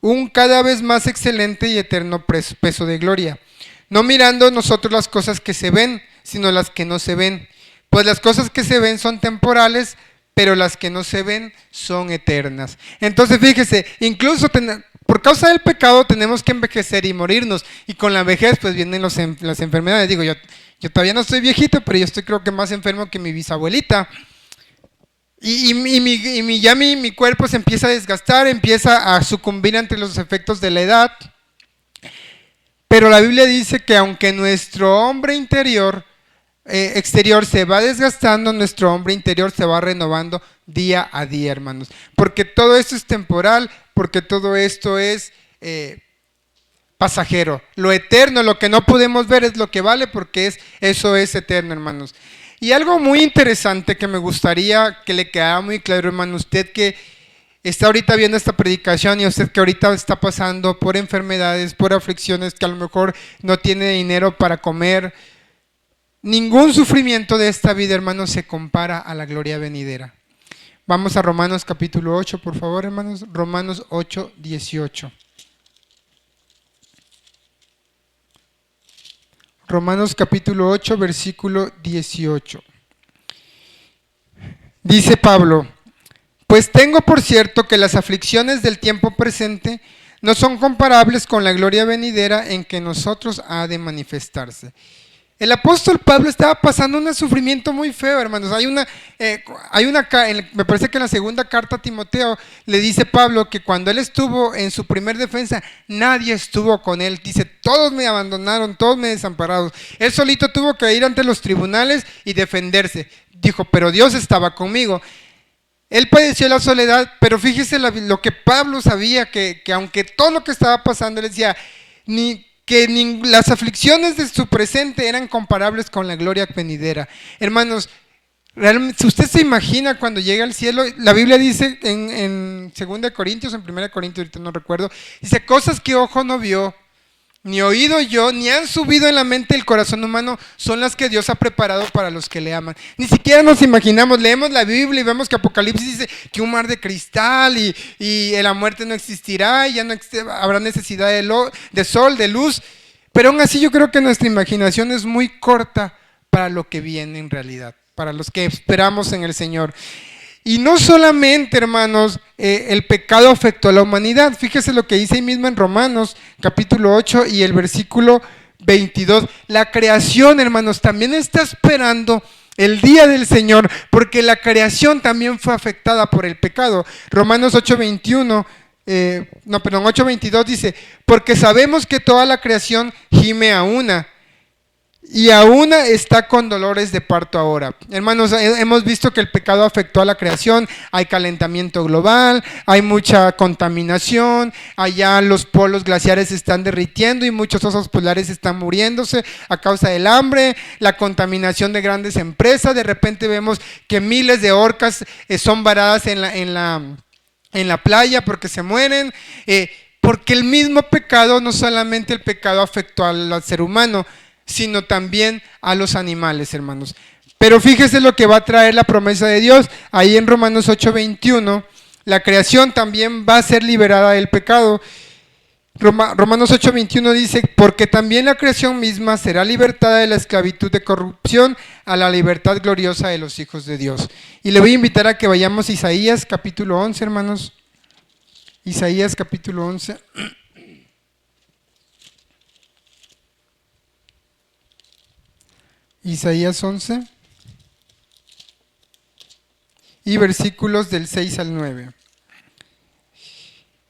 un cada vez más excelente y eterno peso de gloria, no mirando nosotros las cosas que se ven, sino las que no se ven, pues las cosas que se ven son temporales, pero las que no se ven son eternas. Entonces fíjese, incluso por causa del pecado tenemos que envejecer y morirnos, y con la vejez pues vienen las enfermedades. Digo, yo todavía no estoy viejito, pero yo estoy creo que más enfermo que mi bisabuelita. Y mi cuerpo se empieza a desgastar, empieza a sucumbir ante los efectos de la edad. Pero la Biblia dice que aunque nuestro hombre exterior se va desgastando, nuestro hombre interior se va renovando día a día, hermanos. Porque todo esto es temporal, porque todo esto es pasajero. Lo eterno, lo que no podemos ver es lo que vale, porque eso es eterno, hermanos. Y algo muy interesante que me gustaría que le quedara muy claro, hermano, usted que está ahorita viendo esta predicación y usted que ahorita está pasando por enfermedades, por aflicciones, que a lo mejor no tiene dinero para comer, ningún sufrimiento de esta vida, hermano, se compara a la gloria venidera. Vamos a Romanos capítulo 8, por favor, hermanos. Romanos 8, 18. Romanos capítulo 8, versículo 18. Dice Pablo, pues tengo por cierto que las aflicciones del tiempo presente no son comparables con la gloria venidera en que nosotros ha de manifestarse. El apóstol Pablo estaba pasando un sufrimiento muy feo, hermanos. Me parece que en la segunda carta a Timoteo le dice Pablo que cuando él estuvo en su primer defensa, nadie estuvo con él. Dice, todos me abandonaron, todos me desampararon. Él solito tuvo que ir ante los tribunales y defenderse. Dijo, pero Dios estaba conmigo. Él padeció la soledad, pero fíjese lo que Pablo sabía, que aunque todo lo que estaba pasando, él decía, las aflicciones de su presente eran comparables con la gloria venidera. Hermanos, realmente, si usted se imagina cuando llega al cielo, la Biblia dice en 2 Corintios, en 1 Corintios, ahorita no recuerdo, dice, cosas que ojo no vio, ni oído yo, ni han subido en la mente del corazón humano, son las que Dios ha preparado para los que le aman. Ni siquiera nos imaginamos, leemos la Biblia y vemos que Apocalipsis dice que un mar de cristal y la muerte no existirá, y ya no habrá necesidad de sol, de luz, pero aún así yo creo que nuestra imaginación es muy corta para lo que viene en realidad, para los que esperamos en el Señor. Y no solamente, hermanos, el pecado afectó a la humanidad. Fíjese lo que dice ahí mismo en Romanos, capítulo 8 y el versículo 22. La creación, hermanos, también está esperando el día del Señor, porque la creación también fue afectada por el pecado. Romanos 8:22 dice, porque sabemos que toda la creación gime a una, y a una está con dolores de parto ahora. Hermanos, hemos visto que el pecado afectó a la creación. Hay calentamiento global, hay mucha contaminación, allá los polos glaciares se están derritiendo y muchos osos polares están muriéndose a causa del hambre, la contaminación de grandes empresas. De repente vemos que miles de orcas son varadas en la playa porque se mueren, porque el mismo pecado, no solamente el pecado afectó al ser humano, sino también a los animales, hermanos. Pero fíjese lo que va a traer la promesa de Dios. Ahí en Romanos 8:21, la creación también va a ser liberada del pecado. Romanos 8:21 dice, porque también la creación misma será libertada de la esclavitud de corrupción a la libertad gloriosa de los hijos de Dios. Y le voy a invitar a que vayamos a Isaías capítulo 11, hermanos. Isaías capítulo 11. Isaías 11 y versículos del 6 al 9.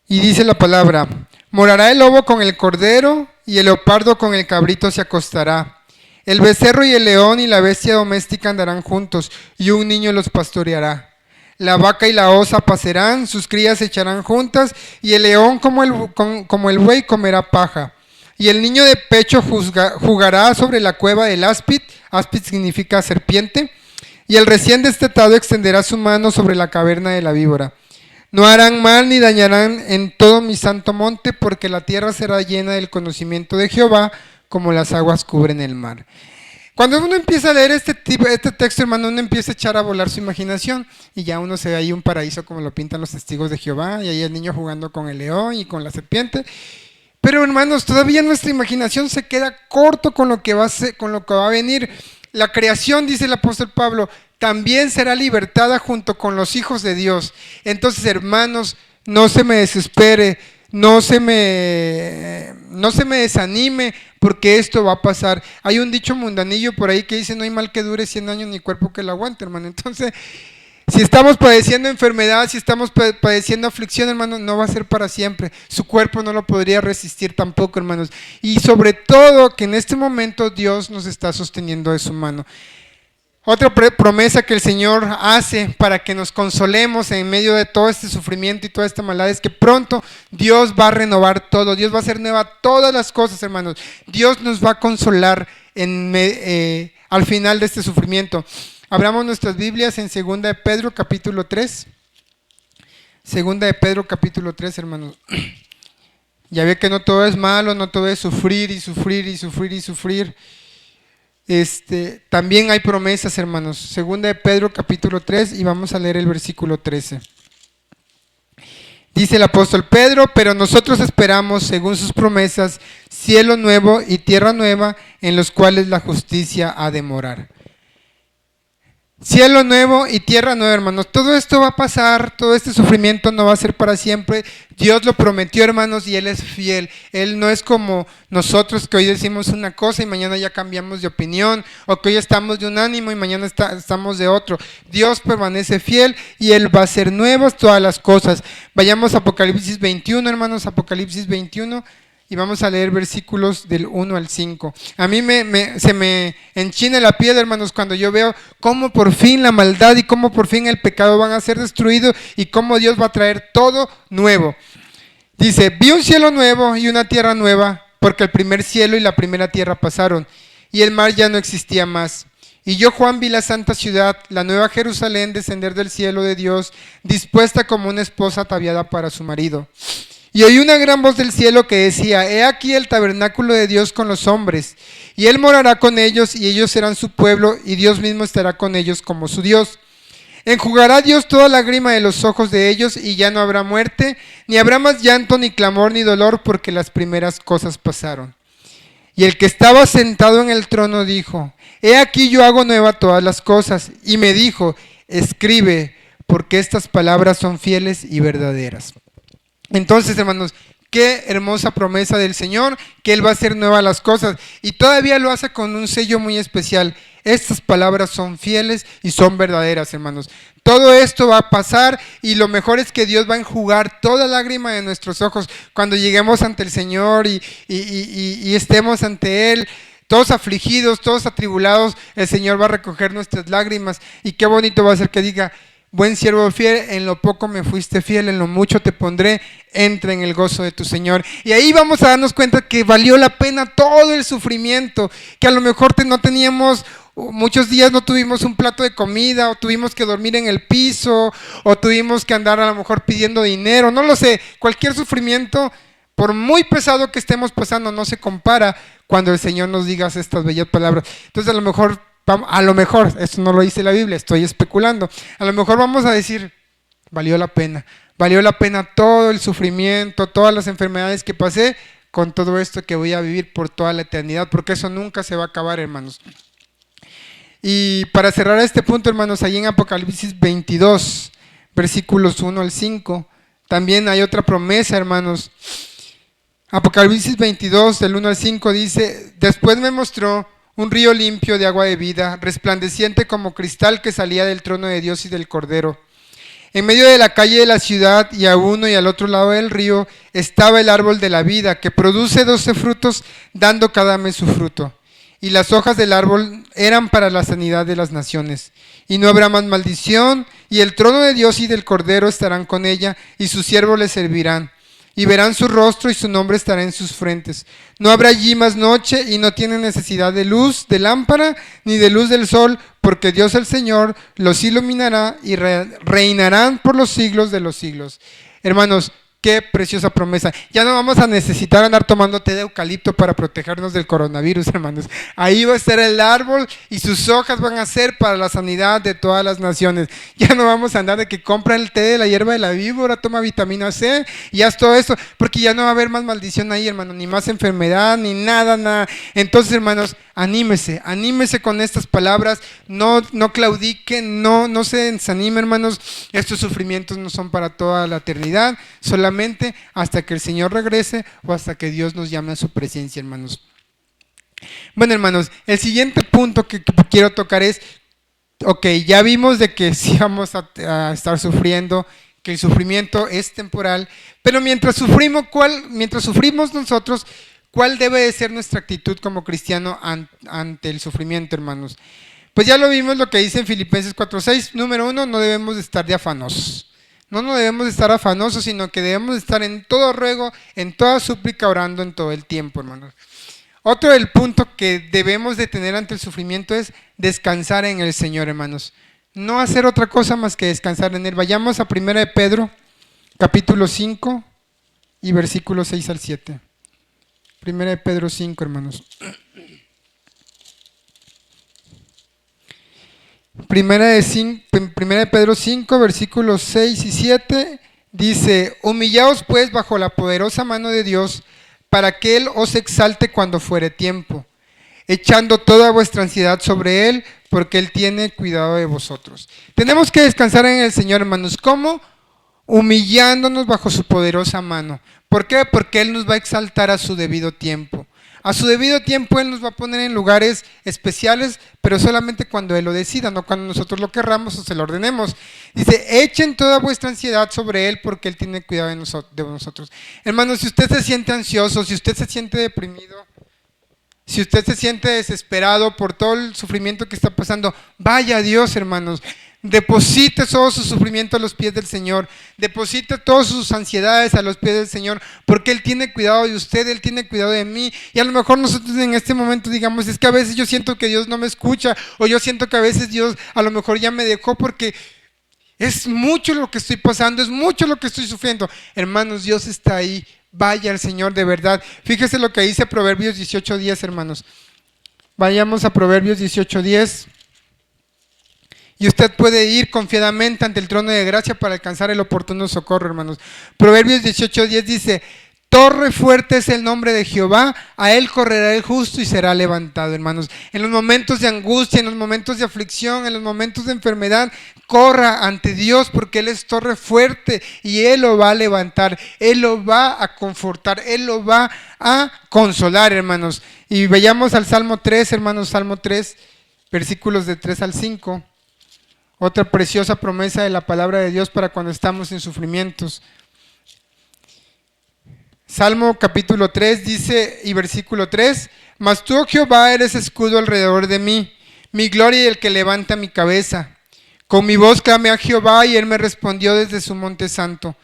Y dice la palabra, morará el lobo con el cordero y el leopardo con el cabrito se acostará. El becerro y el león y la bestia doméstica andarán juntos y un niño los pastoreará. La vaca y la osa pasarán, sus crías se echarán juntas y el león como el buey comerá paja. Y el niño de pecho jugará sobre la cueva del áspid. Áspid significa serpiente. Y el recién destetado extenderá su mano sobre la caverna de la víbora. No harán mal ni dañarán en todo mi santo monte, porque la tierra será llena del conocimiento de Jehová, como las aguas cubren el mar. Cuando uno empieza a leer este texto, hermano, uno empieza a echar a volar su imaginación y ya uno se ve ahí un paraíso como lo pintan los testigos de Jehová, y ahí el niño jugando con el león y con la serpiente. Pero, hermanos, todavía nuestra imaginación se queda corto con lo que va a venir. La creación, dice el apóstol Pablo, también será libertada junto con los hijos de Dios. Entonces, hermanos, no se me desespere, no se me desanime, porque esto va a pasar. Hay un dicho mundanillo por ahí que dice, no hay mal que dure 100 años ni cuerpo que lo aguante, hermano. Entonces, si estamos padeciendo enfermedad, si estamos padeciendo aflicción, hermanos, no va a ser para siempre. Su cuerpo no lo podría resistir tampoco, hermanos. Y sobre todo que en este momento Dios nos está sosteniendo de su mano. Otra promesa que el Señor hace para que nos consolemos en medio de todo este sufrimiento y toda esta maldad es que pronto Dios va a renovar todo. Dios va a hacer nueva todas las cosas, hermanos. Dios nos va a consolar al final de este sufrimiento. Abramos nuestras Biblias en 2 de Pedro capítulo 3. 2 de Pedro capítulo 3, hermanos. Ya ve que no todo es malo, no todo es sufrir y sufrir y sufrir y sufrir. También hay promesas, hermanos. 2 de Pedro capítulo 3 y vamos a leer el versículo 13. Dice el apóstol Pedro, pero nosotros esperamos, según sus promesas, cielo nuevo y tierra nueva, en los cuales la justicia ha de morar. Cielo nuevo y tierra nueva, hermanos. Todo esto va a pasar, todo este sufrimiento no va a ser para siempre. Dios lo prometió, hermanos, y Él es fiel. Él no es como nosotros que hoy decimos una cosa y mañana ya cambiamos de opinión, o que hoy estamos de un ánimo y mañana estamos de otro. Dios permanece fiel y Él va a hacer nuevas todas las cosas. Vayamos a Apocalipsis 21, hermanos, Apocalipsis 21. Y vamos a leer versículos del 1 al 5. A mí se me enchina la piel, hermanos, cuando yo veo cómo por fin la maldad y cómo por fin el pecado van a ser destruidos y cómo Dios va a traer todo nuevo. Dice, vi un cielo nuevo y una tierra nueva, porque el primer cielo y la primera tierra pasaron, y el mar ya no existía más. Y yo, Juan, vi la santa ciudad, la nueva Jerusalén, descender del cielo de Dios, dispuesta como una esposa ataviada para su marido. Y oí una gran voz del cielo que decía, he aquí el tabernáculo de Dios con los hombres, y Él morará con ellos, y ellos serán su pueblo, y Dios mismo estará con ellos como su Dios. Enjugará Dios toda lágrima de los ojos de ellos, y ya no habrá muerte, ni habrá más llanto, ni clamor, ni dolor, porque las primeras cosas pasaron. Y el que estaba sentado en el trono dijo, he aquí yo hago nueva todas las cosas, y me dijo, escribe, porque estas palabras son fieles y verdaderas. Entonces, hermanos, qué hermosa promesa del Señor, que Él va a hacer nuevas las cosas, y todavía lo hace con un sello muy especial. Estas palabras son fieles y son verdaderas, hermanos. Todo esto va a pasar, y lo mejor es que Dios va a enjugar toda lágrima de nuestros ojos cuando lleguemos ante el Señor y estemos ante Él. Todos afligidos, todos atribulados, el Señor va a recoger nuestras lágrimas, y qué bonito va a ser que diga, buen siervo fiel, en lo poco me fuiste fiel, en lo mucho te pondré, entra en el gozo de tu Señor. Y ahí vamos a darnos cuenta que valió la pena todo el sufrimiento, que a lo mejor no teníamos, muchos días no tuvimos un plato de comida, o tuvimos que dormir en el piso, o tuvimos que andar a lo mejor pidiendo dinero, no lo sé, cualquier sufrimiento, por muy pesado que estemos pasando, no se compara cuando el Señor nos diga estas bellas palabras. Entonces a lo mejor, esto no lo dice la Biblia, estoy especulando, a lo mejor vamos a decir, valió la pena todo el sufrimiento, todas las enfermedades que pasé, con todo esto que voy a vivir por toda la eternidad, porque eso nunca se va a acabar, hermanos. Y para cerrar este punto, hermanos, ahí en Apocalipsis 22, versículos 1 al 5, también hay otra promesa, hermanos. Apocalipsis 22, del 1 al 5 dice, después me mostró un río limpio de agua de vida, resplandeciente como cristal, que salía del trono de Dios y del Cordero. En medio de la calle de la ciudad, y a uno y al otro lado del río, estaba el árbol de la vida, que produce 12 frutos, dando cada mes su fruto. Y las hojas del árbol eran para la sanidad de las naciones. Y no habrá más maldición, y el trono de Dios y del Cordero estarán con ella, y sus siervos le servirán. Y verán su rostro, y su nombre estará en sus frentes. No habrá allí más noche, y no tienen necesidad de luz de lámpara ni de luz del sol, porque Dios el Señor los iluminará, y reinarán por los siglos de los siglos. Hermanos, qué preciosa promesa. Ya no vamos a necesitar andar tomando té de eucalipto para protegernos del coronavirus, hermanos. Ahí va a estar el árbol, y sus hojas van a ser para la sanidad de todas las naciones. Ya no vamos a andar de que compra el té de la hierba de la víbora, toma vitamina C y haz todo esto, porque ya no va a haber más maldición ahí, hermano, ni más enfermedad, ni nada. Entonces, hermanos, anímese con estas palabras, no claudiquen, no se desanime, hermanos. Estos sufrimientos no son para toda la eternidad, solamente hasta que el Señor regrese o hasta que Dios nos llame a su presencia, hermanos. Bueno, hermanos, el siguiente punto que quiero tocar es, ya vimos de que sí vamos a estar sufriendo, que el sufrimiento es temporal, pero mientras sufrimos nosotros, ¿cuál debe de ser nuestra actitud como cristiano ante el sufrimiento, hermanos? Pues ya lo vimos, lo que dice en Filipenses 4:6. Número 1, no debemos de estar de afanosos. No debemos de estar afanosos, sino que debemos de estar en todo ruego, en toda súplica, orando en todo el tiempo, hermanos. Otro del punto que debemos de tener ante el sufrimiento es descansar en el Señor, hermanos. No hacer otra cosa más que descansar en Él. Vayamos a 1 de Pedro, capítulo 5 y versículos 6 al 7. 1 de Pedro 5, hermanos. 1 de Pedro 5, versículos 6 y 7, dice, humillaos pues bajo la poderosa mano de Dios, para que Él os exalte cuando fuere tiempo, echando toda vuestra ansiedad sobre Él, porque Él tiene cuidado de vosotros. Tenemos que descansar en el Señor, hermanos. ¿Cómo? Humillándonos bajo su poderosa mano. ¿Por qué? Porque Él nos va a exaltar a su debido tiempo. A su debido tiempo Él nos va a poner en lugares especiales, pero solamente cuando Él lo decida, no cuando nosotros lo querramos o se lo ordenemos. Dice, echen toda vuestra ansiedad sobre Él porque Él tiene cuidado de nosotros. Hermanos, si usted se siente ansioso, si usted se siente deprimido, si usted se siente desesperado por todo el sufrimiento que está pasando, vaya a Dios, hermanos. Deposite todo su sufrimiento a los pies del Señor. Deposite todas sus ansiedades a los pies del Señor, porque Él tiene cuidado de usted, Él tiene cuidado de mí. Y a lo mejor nosotros en este momento digamos, es que a veces yo siento que Dios no me escucha, o yo siento que a veces Dios a lo mejor ya me dejó porque es mucho lo que estoy pasando, es mucho lo que estoy sufriendo. Hermanos, Dios está ahí. Vaya al Señor de verdad. Fíjese lo que dice Proverbios 18:10, hermanos. Vayamos a Proverbios 18:10. Y usted puede ir confiadamente ante el trono de gracia para alcanzar el oportuno socorro, hermanos. Proverbios 18:10 dice, torre fuerte es el nombre de Jehová, a Él correrá el justo y será levantado, hermanos. En los momentos de angustia, en los momentos de aflicción, en los momentos de enfermedad, corra ante Dios porque Él es torre fuerte y Él lo va a levantar, Él lo va a confortar, Él lo va a consolar, hermanos. Y vayamos al Salmo 3, hermanos, Salmo 3, versículos de 3 al 5. Otra preciosa promesa de la palabra de Dios para cuando estamos en sufrimientos. Salmo capítulo 3 dice, y versículo 3, mas tú, oh Jehová, eres escudo alrededor de mí, mi gloria y el que levanta mi cabeza. Con mi voz clamé a Jehová y Él me respondió desde su monte santo.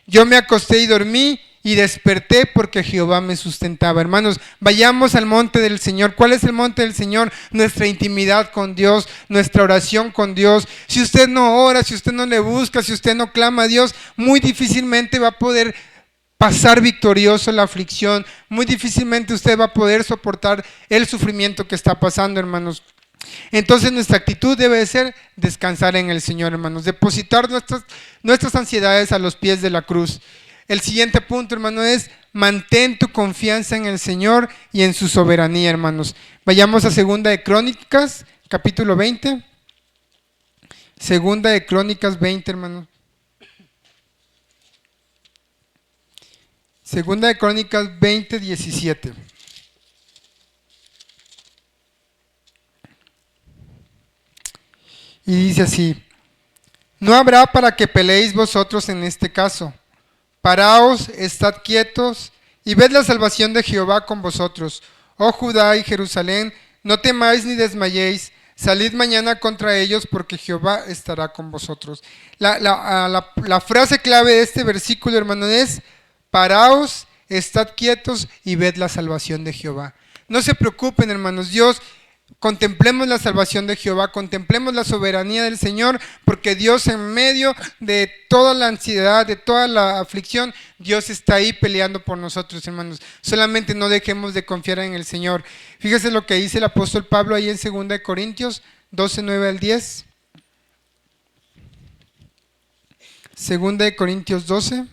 Yo me acosté y dormí y desperté porque Jehová me sustentaba. Hermanos, vayamos al monte del Señor. ¿Cuál es el monte del Señor? Nuestra intimidad con Dios, nuestra oración con Dios. Si usted no ora, si usted no le busca, si usted no clama a Dios, muy difícilmente va a poder pasar victorioso la aflicción. Muy difícilmente usted va a poder soportar el sufrimiento que está pasando, hermanos. Entonces nuestra actitud debe ser descansar en el Señor, hermanos, depositar nuestras ansiedades a los pies de la cruz. El siguiente punto, hermano, es mantén tu confianza en el Señor y en su soberanía, hermanos. Vayamos a Segunda de Crónicas, capítulo 20. Segunda de Crónicas 20, hermanos. Segunda de Crónicas 20, 17. Y dice así, no habrá para que peleéis vosotros en este caso. Paraos, estad quietos y ved la salvación de Jehová con vosotros. Oh Judá y Jerusalén, no temáis ni desmayéis. Salid mañana contra ellos porque Jehová estará con vosotros. La frase clave de este versículo, hermano, es paraos, estad quietos y ved la salvación de Jehová. No se preocupen, hermanos. Contemplemos la salvación de Jehová, contemplemos la soberanía del Señor, porque Dios en medio de toda la ansiedad, de toda la aflicción, Dios está ahí peleando por nosotros, hermanos. Solamente no dejemos de confiar en el Señor. Fíjese lo que dice el apóstol Pablo ahí en 2 Corintios 12, 9 al 10. 2 Corintios 12.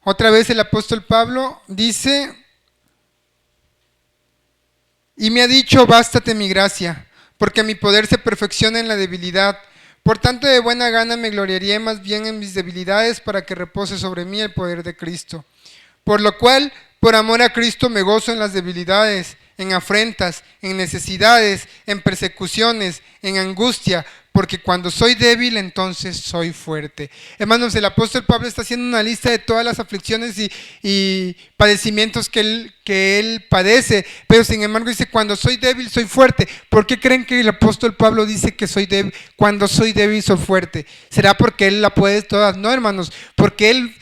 Otra vez el apóstol Pablo dice, y me ha dicho, bástate mi gracia, porque mi poder se perfecciona en la debilidad. Por tanto, de buena gana me gloriaré más bien en mis debilidades para que repose sobre mí el poder de Cristo. Por lo cual, por amor a Cristo me gozo en las debilidades, en afrentas, en necesidades, en persecuciones, en angustia, porque cuando soy débil, entonces soy fuerte. Hermanos, el apóstol Pablo está haciendo una lista de todas las aflicciones y padecimientos que él padece, pero sin embargo dice, cuando soy débil, soy fuerte. ¿Por qué creen que el apóstol Pablo dice que soy débil? Cuando soy débil, soy fuerte. ¿Será porque él la puede todas? No, hermanos, porque él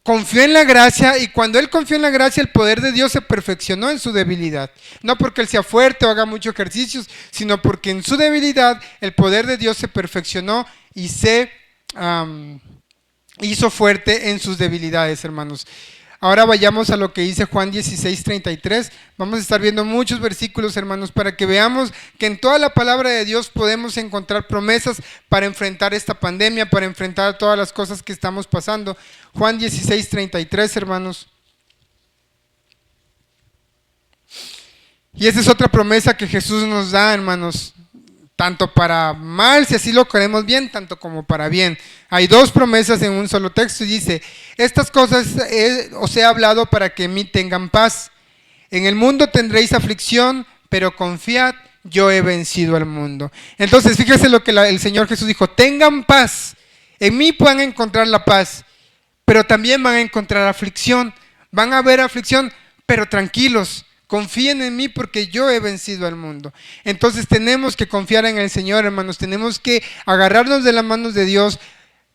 confió en la gracia, y cuando él confió en la gracia, el poder de Dios se perfeccionó en su debilidad. No porque él sea fuerte o haga muchos ejercicios, sino porque en su debilidad el poder de Dios se perfeccionó y se hizo fuerte en sus debilidades, hermanos. Ahora vayamos a lo que dice Juan 16:33. Vamos a estar viendo muchos versículos, hermanos, para que veamos que en toda la palabra de Dios podemos encontrar promesas para enfrentar esta pandemia, para enfrentar todas las cosas que estamos pasando. Juan 16:33, hermanos. Y esa es otra promesa que Jesús nos da, hermanos, tanto para mal, si así lo queremos bien, tanto como para bien. Hay dos promesas en un solo texto y dice: estas cosas os he hablado para que en mí tengan paz. En el mundo tendréis aflicción, pero confiad, yo he vencido al mundo. Entonces, fíjese lo que el Señor Jesús dijo: tengan paz. En mí pueden encontrar la paz, pero también van a encontrar aflicción. Van a haber aflicción, pero tranquilos. Confíen en mí porque yo he vencido al mundo. Entonces tenemos que confiar en el Señor, hermanos. Tenemos que agarrarnos de las manos de Dios.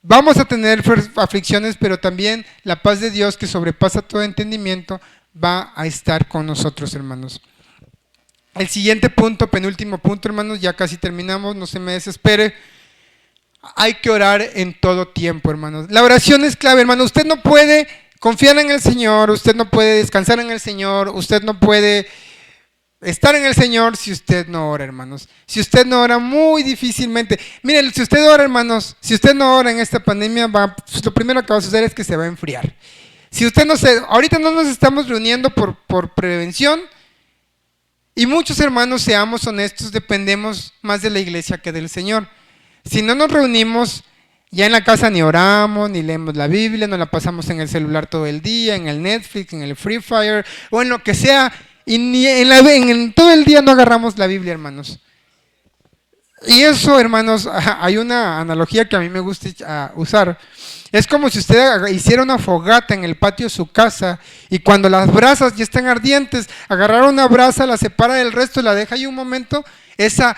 Vamos a tener aflicciones, pero también la paz de Dios, que sobrepasa todo entendimiento, va a estar con nosotros, hermanos. El siguiente punto, penúltimo punto, hermanos, ya casi terminamos, no se me desespere. Hay que orar en todo tiempo, hermanos. La oración es clave, hermanos. Usted no puede confiar en el Señor, usted no puede descansar en el Señor, usted no puede estar en el Señor si usted no ora, hermanos. Si usted no ora, muy difícilmente. Miren, si usted ora, hermanos, si usted no ora en esta pandemia, pues lo primero que va a suceder es que se va a enfriar. Si usted ahorita no nos estamos reuniendo por prevención, y muchos, hermanos, seamos honestos, dependemos más de la iglesia que del Señor. Si no nos reunimos, ya en la casa ni oramos, ni leemos la Biblia, nos la pasamos en el celular todo el día, en el Netflix, en el Free Fire, o en lo que sea, y ni en todo el día no agarramos la Biblia, hermanos. Y eso, hermanos, hay una analogía que a mí me gusta usar. Es como si usted hiciera una fogata en el patio de su casa y cuando las brasas ya están ardientes, agarrar una brasa, la separa del resto y la deja ahí un momento, esa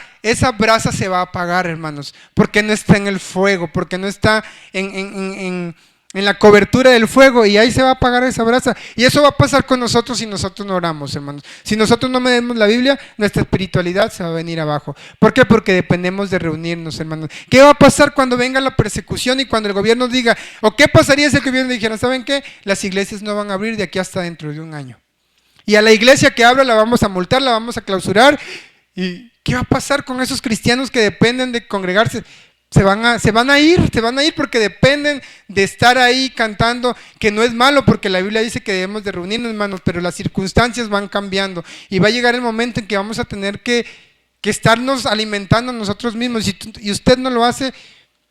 brasa se va a apagar, hermanos, porque no está en el fuego, porque no está en la cobertura del fuego, y ahí se va a apagar esa brasa. Y eso va a pasar con nosotros si nosotros no oramos, hermanos. Si nosotros no leemos la Biblia, nuestra espiritualidad se va a venir abajo. ¿Por qué? Porque dependemos de reunirnos, hermanos. ¿Qué va a pasar cuando venga la persecución y cuando el gobierno diga, o qué pasaría si el gobierno dijera, ¿saben qué? Las iglesias no van a abrir de aquí hasta dentro de un año. Y a la iglesia que abra la vamos a multar, la vamos a clausurar. ¿Y qué va a pasar con esos cristianos que dependen de congregarse? Se van a ir porque dependen de estar ahí cantando, que no es malo porque la Biblia dice que debemos de reunirnos, hermanos, pero las circunstancias van cambiando y va a llegar el momento en que vamos a tener que estarnos alimentando nosotros mismos, y usted no lo hace,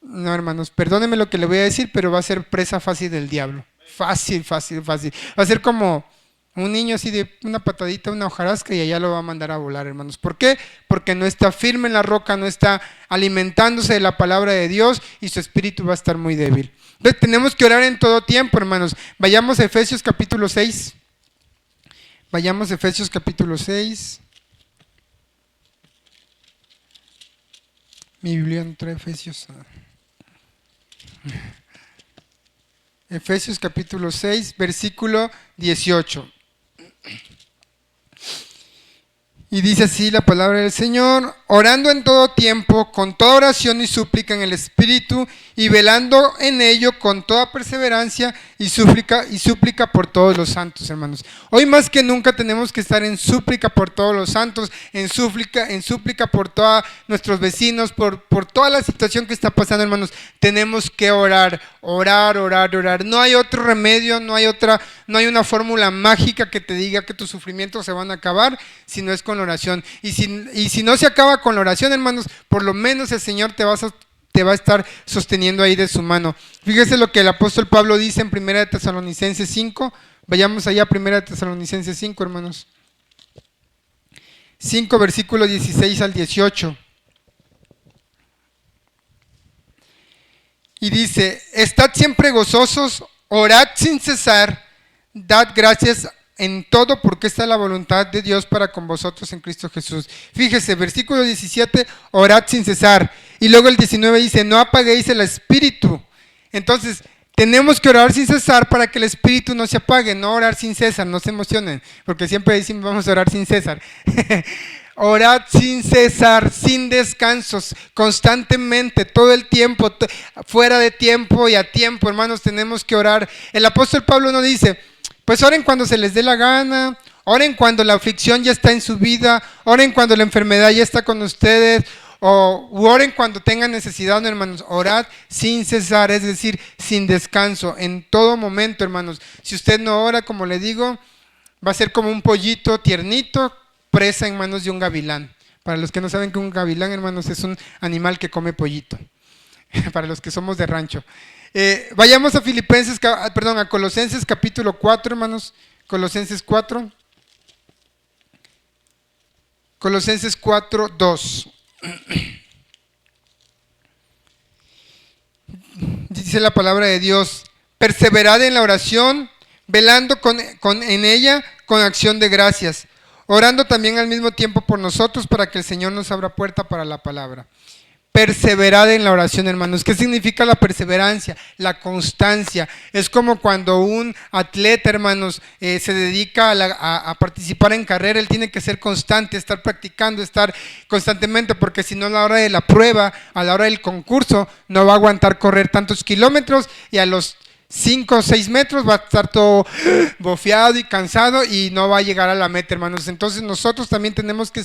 no, hermanos, perdónenme lo que le voy a decir, pero va a ser presa fácil del diablo, fácil, va a ser como un niño así de una patadita, una hojarasca, y allá lo va a mandar a volar, hermanos. ¿Por qué? Porque no está firme en la roca, no está alimentándose de la palabra de Dios y su espíritu va a estar muy débil. Entonces tenemos que orar en todo tiempo, hermanos. Vayamos a Efesios capítulo 6. Vayamos a Efesios capítulo 6. Mi Biblia no trae Efesios. Efesios capítulo 6, versículo 18. Y dice así la palabra del Señor: orando en todo tiempo, con toda oración y súplica en el Espíritu, y velando en ello con toda perseverancia y súplica por todos los santos, hermanos. Hoy más que nunca tenemos que estar en súplica por todos los santos, en súplica por todos nuestros vecinos, por toda la situación que está pasando, hermanos. Tenemos que orar. No hay otro remedio, no hay una fórmula mágica que te diga que tus sufrimientos se van a acabar, si no es con la oración. Y si no se acaba con la oración, hermanos, por lo menos el Señor te va a estar sosteniendo ahí de su mano. Fíjese lo que el apóstol Pablo dice en 1 Tesalonicenses 5. Vayamos allá a 1 Tesalonicenses 5, hermanos. 5, versículos 16 al 18. Y dice: estad siempre gozosos, orad sin cesar, dad gracias en todo, porque esta es la voluntad de Dios para con vosotros en Cristo Jesús. Fíjese, versículo 17, orad sin cesar. Y luego el 19 dice: no apaguéis el espíritu. Entonces, tenemos que orar sin cesar para que el espíritu no se apague, no orar sin cesar, no se emocionen, porque siempre decimos vamos a orar sin cesar. Orad sin cesar, sin descansos, constantemente, todo el tiempo, fuera de tiempo y a tiempo, hermanos, tenemos que orar. El apóstol Pablo no dice: Pues oren cuando se les dé la gana, oren cuando la aflicción ya está en su vida, oren cuando la enfermedad ya está con ustedes, o oren cuando tengan necesidad, ¿no, hermanos? Orad sin cesar, es decir, sin descanso, en todo momento, hermanos. Si usted no ora, como le digo, va a ser como un pollito tiernito, presa en manos de un gavilán. Para los que no saben que un gavilán, hermanos, es un animal que come pollito. Para los que somos de rancho. Vayamos a Colosenses capítulo 4, hermanos. Colosenses 4. Colosenses 4, 2. Dice la palabra de Dios: perseverad en la oración, velando en ella con acción de gracias, orando también al mismo tiempo por nosotros para que el Señor nos abra puerta para la palabra. Perseverad en la oración, hermanos. ¿Qué significa la perseverancia? La constancia. Es como cuando un atleta, hermanos, se dedica a participar en carrera. Él tiene que ser constante, estar practicando, estar constantemente, porque si no, a la hora de la prueba, a la hora del concurso, no va a aguantar correr tantos kilómetros, y a los 5 o 6 metros va a estar todo bofeado y cansado y no va a llegar a la meta, hermanos. Entonces nosotros también tenemos que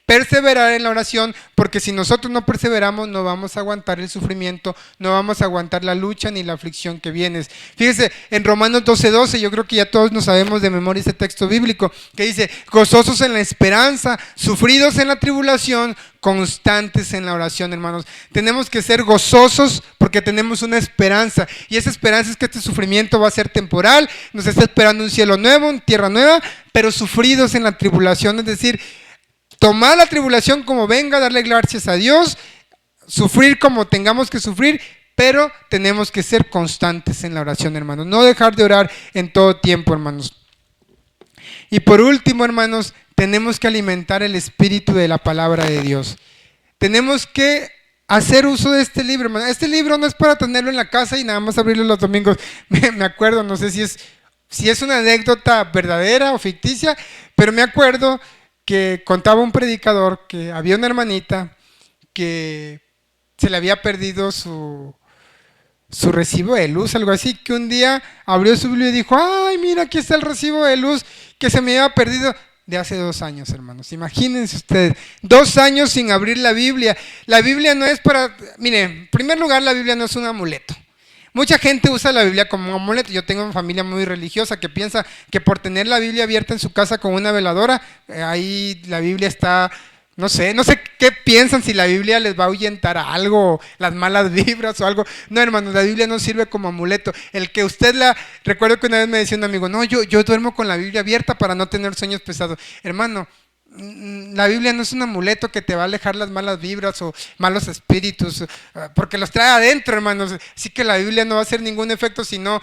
perseverar en la oración, porque si nosotros no perseveramos, no vamos a aguantar el sufrimiento, no vamos a aguantar la lucha ni la aflicción que viene. Fíjese, en Romanos 12:12, yo creo que ya todos nos sabemos de memoria este texto bíblico, que dice: gozosos en la esperanza, sufridos en la tribulación, constantes en la oración, hermanos. Tenemos que ser gozosos porque tenemos una esperanza, y esa esperanza es que este sufrimiento va a ser temporal, nos está esperando un cielo nuevo, una tierra nueva, pero sufridos en la tribulación, es decir, tomar la tribulación como venga, darle gracias a Dios, sufrir como tengamos que sufrir, pero tenemos que ser constantes en la oración, hermanos, no dejar de orar en todo tiempo, hermanos. Y por último, hermanos, tenemos que alimentar el espíritu de la palabra de Dios. Tenemos que hacer uso de este libro, hermano. Este libro no es para tenerlo en la casa y nada más abrirlo los domingos. Me acuerdo, no sé si es una anécdota verdadera o ficticia, pero me acuerdo que contaba un predicador que había una hermanita que se le había perdido su recibo de luz, algo así, que un día abrió su Biblia y dijo: ay, mira, aquí está el recibo de luz que se me había perdido de hace 2 años, hermanos. Imagínense ustedes, 2 años sin abrir la Biblia. La Biblia no es para, miren, en primer lugar, la Biblia no es un amuleto. Mucha gente usa la Biblia como un amuleto. Yo tengo una familia muy religiosa que piensa que por tener la Biblia abierta en su casa con una veladora, ahí la Biblia está... No sé qué piensan, si la Biblia les va a ahuyentar a algo, las malas vibras o algo. No, hermanos, la Biblia no sirve como amuleto. Recuerdo que una vez me decía un amigo: no, yo duermo con la Biblia abierta para no tener sueños pesados. Hermano, la Biblia no es un amuleto que te va a alejar las malas vibras o malos espíritus, porque los trae adentro, hermanos. Así que la Biblia no va a hacer ningún efecto si no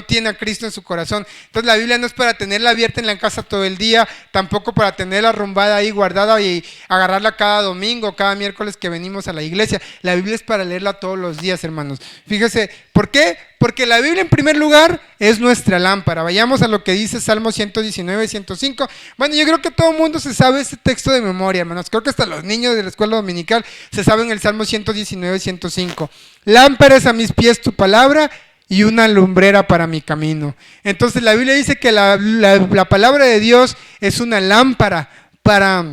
tiene a Cristo en su corazón. Entonces la Biblia no es para tenerla abierta en la casa todo el día, tampoco para tenerla arrumbada ahí guardada y agarrarla cada domingo, cada miércoles que venimos a la iglesia. La Biblia es para leerla todos los días, hermanos. Fíjese, ¿por qué? Porque la Biblia, en primer lugar, es nuestra lámpara. Vayamos a lo que dice Salmo 119, 105. Bueno, yo creo que todo el mundo se sabe este texto de memoria, hermanos. Creo que hasta los niños de la escuela dominical se saben el Salmo 119, 105. Lámpara es a mis pies tu palabra y una lumbrera para mi camino. Entonces la Biblia dice que la palabra de Dios es una lámpara para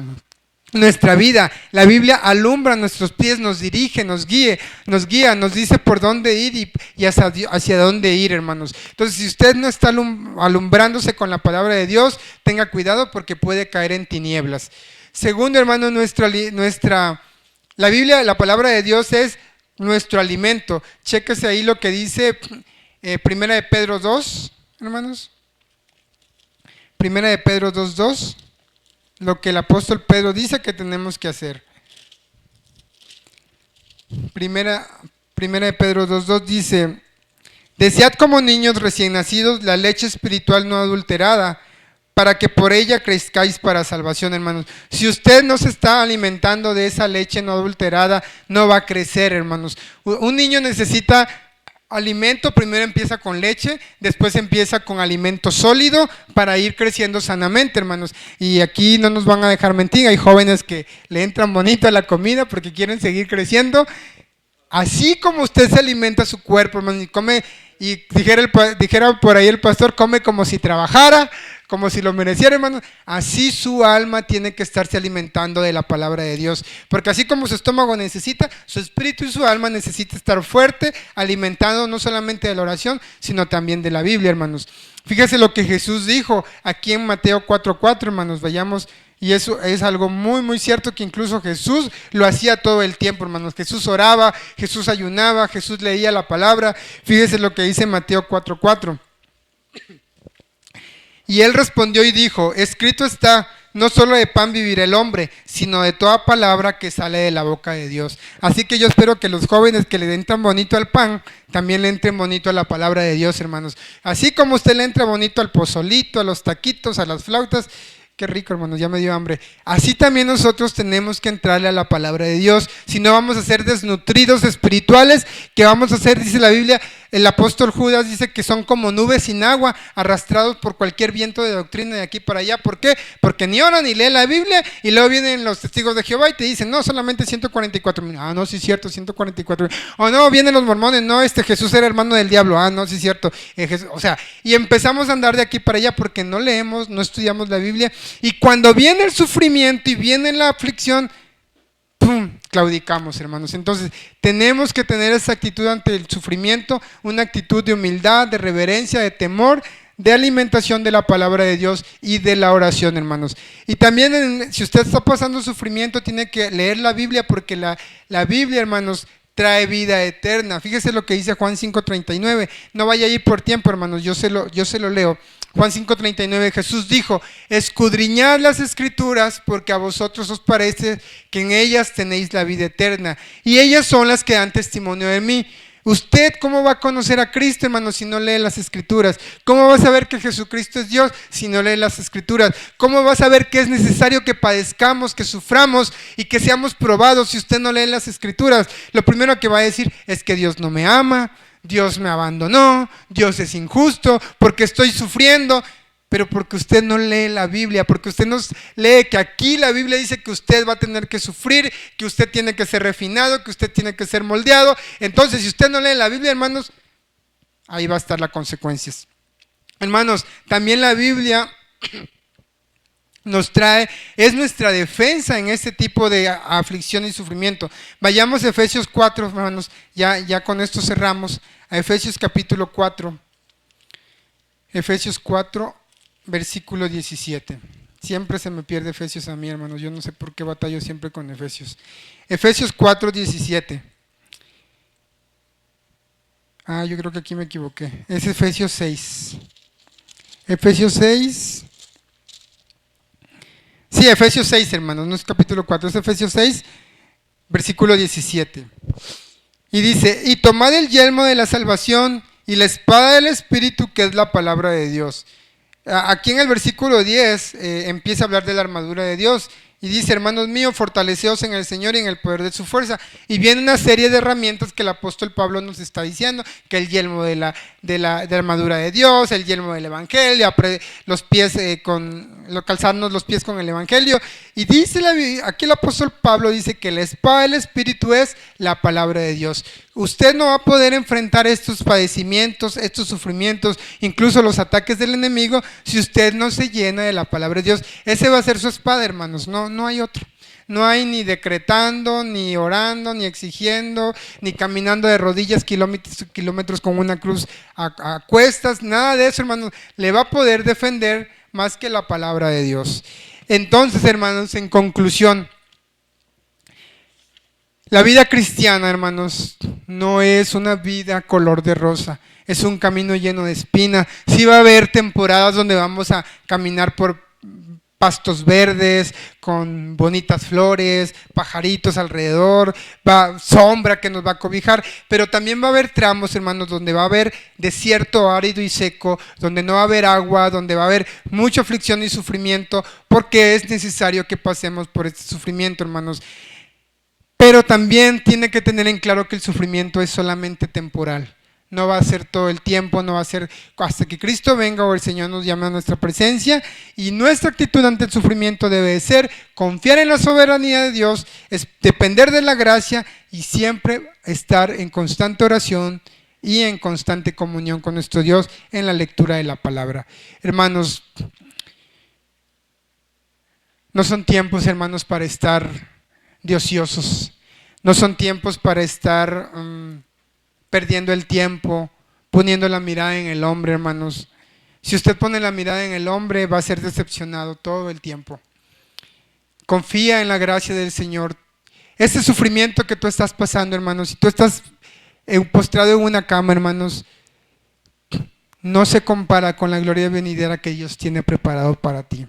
nuestra vida. La Biblia alumbra nuestros pies, nos dirige, nos guía, nos dice por dónde ir y hacia dónde ir, hermanos. Entonces, si usted no está alumbrándose con la palabra de Dios, tenga cuidado porque puede caer en tinieblas. Segundo, hermano, la Biblia, la palabra de Dios es nuestro alimento. Chéquese ahí lo que dice Primera de Pedro 2, hermanos. Primera de Pedro 2:2. Lo que el apóstol Pedro dice que tenemos que hacer. Primera de Pedro 2:2 dice: desead como niños recién nacidos la leche espiritual no adulterada, para que por ella crezcáis para salvación, hermanos. Si usted no se está alimentando de esa leche no adulterada, no va a crecer, hermanos. Un niño necesita alimento, primero empieza con leche, después empieza con alimento sólido para ir creciendo sanamente, hermanos. Y aquí no nos van a dejar mentir, hay jóvenes que le entran bonito a la comida porque quieren seguir creciendo. Así como usted se alimenta su cuerpo, hermano, y come, y dijera por ahí el pastor, come como si trabajara, como si lo mereciera, hermano, así su alma tiene que estarse alimentando de la palabra de Dios. Porque así como su estómago necesita, su espíritu y su alma necesita estar fuerte, alimentado no solamente de la oración, sino también de la Biblia, hermanos. Fíjese lo que Jesús dijo aquí en Mateo 4:4, hermanos, vayamos. Y eso es algo muy, muy cierto, que incluso Jesús lo hacía todo el tiempo, hermanos. Jesús oraba, Jesús ayunaba, Jesús leía la palabra. Fíjese lo que dice Mateo 4:4. Y él respondió y dijo, escrito está, no solo de pan vivirá el hombre, sino de toda palabra que sale de la boca de Dios. Así que yo espero que los jóvenes que le den tan bonito al pan, también le entren bonito a la palabra de Dios, hermanos. Así como usted le entra bonito al pozolito, a los taquitos, a las flautas. Qué rico, hermanos, ya me dio hambre. Así también nosotros tenemos que entrarle a la palabra de Dios. Si no, vamos a ser desnutridos espirituales, que vamos a ser, dice la Biblia, el apóstol Judas dice que son como nubes sin agua, arrastrados por cualquier viento de doctrina de aquí para allá. ¿Por qué? Porque ni oran ni leen la Biblia, y luego vienen los testigos de Jehová y te dicen, no, solamente 144,000. Ah, no, sí es cierto, 144,000. O no, vienen los mormones, no, Jesús era hermano del diablo. Ah, no, sí es cierto. O sea, y empezamos a andar de aquí para allá porque no leemos, no estudiamos la Biblia. Y cuando viene el sufrimiento y viene la aflicción, ¡pum!, claudicamos, hermanos. Entonces tenemos que tener esa actitud ante el sufrimiento, una actitud de humildad, de reverencia, de temor, de alimentación de la palabra de Dios y de la oración, hermanos. Y también si usted está pasando sufrimiento, tiene que leer la Biblia, porque la Biblia, hermanos, trae vida eterna. Fíjese lo que dice Juan 5:39. No vaya a ir por tiempo, hermanos, yo se lo leo. Juan 5:39, Jesús dijo, escudriñad las escrituras, porque a vosotros os parece que en ellas tenéis la vida eterna, y ellas son las que dan testimonio de mí. ¿Usted cómo va a conocer a Cristo, hermano, si no lee las escrituras? ¿Cómo va a saber que Jesucristo es Dios si no lee las escrituras? ¿Cómo va a saber que es necesario que padezcamos, que suframos y que seamos probados si usted no lee las escrituras? Lo primero que va a decir es que Dios no me ama, Dios me abandonó, Dios es injusto, porque estoy sufriendo. Pero porque usted no lee la Biblia, porque usted no lee que aquí la Biblia dice que usted va a tener que sufrir, que usted tiene que ser refinado, que usted tiene que ser moldeado. Entonces, si usted no lee la Biblia, hermanos, ahí va a estar las consecuencias. Hermanos, también la Biblia nos trae, es nuestra defensa en este tipo de aflicción y sufrimiento. Vayamos a Efesios 4, hermanos, ya con esto cerramos, a Efesios capítulo 4. Efesios 4, versículo 17. Siempre se me pierde Efesios a mí, hermanos. Yo no sé por qué batallo siempre con Efesios. Efesios 4, 17. Ah, yo creo que aquí me equivoqué. Es Efesios 6. Efesios 6. Sí, Efesios 6, hermanos. No es capítulo 4, es Efesios 6, versículo 17. Y dice, y tomad el yelmo de la salvación y la espada del Espíritu, que es la palabra de Dios. Aquí en el versículo 10 empieza a hablar de la armadura de Dios y dice, hermanos míos, fortaleceos en el Señor y en el poder de su fuerza. Y viene una serie de herramientas que el apóstol Pablo nos está diciendo, que el yelmo de la armadura de Dios, el yelmo del Evangelio, los pies calzarnos los pies con el Evangelio. Y dice aquí el apóstol Pablo dice que la espada del Espíritu es la palabra de Dios. Usted no va a poder enfrentar estos padecimientos, estos sufrimientos, incluso los ataques del enemigo, si usted no se llena de la palabra de Dios. Ese va a ser su espada, hermanos, no hay otro. No hay ni decretando, ni orando, ni exigiendo, ni caminando de rodillas kilómetros con una cruz a cuestas, nada de eso, hermanos. Le va a poder defender más que la palabra de Dios. Entonces, hermanos, en conclusión, la vida cristiana, hermanos, no es una vida color de rosa, es un camino lleno de espinas. Sí va a haber temporadas donde vamos a caminar por pastos verdes, con bonitas flores, pajaritos alrededor, sombra que nos va a cobijar, pero también va a haber tramos, hermanos, donde va a haber desierto árido y seco, donde no va a haber agua, donde va a haber mucha aflicción y sufrimiento, porque es necesario que pasemos por este sufrimiento, hermanos. Pero también tiene que tener en claro que el sufrimiento es solamente temporal. No va a ser todo el tiempo, no va a ser hasta que Cristo venga o el Señor nos llame a nuestra presencia. Y nuestra actitud ante el sufrimiento debe ser confiar en la soberanía de Dios, es depender de la gracia y siempre estar en constante oración y en constante comunión con nuestro Dios en la lectura de la palabra. Hermanos, no son tiempos, hermanos, para estar de ociosos. No son tiempos para estar perdiendo el tiempo, poniendo la mirada en el hombre, hermanos. Si usted pone la mirada en el hombre, va a ser decepcionado todo el tiempo. Confía en la gracia del Señor. Ese sufrimiento que tú estás pasando, hermanos, si tú estás postrado en una cama, hermanos, no se compara con la gloria venidera que Dios tiene preparado para ti.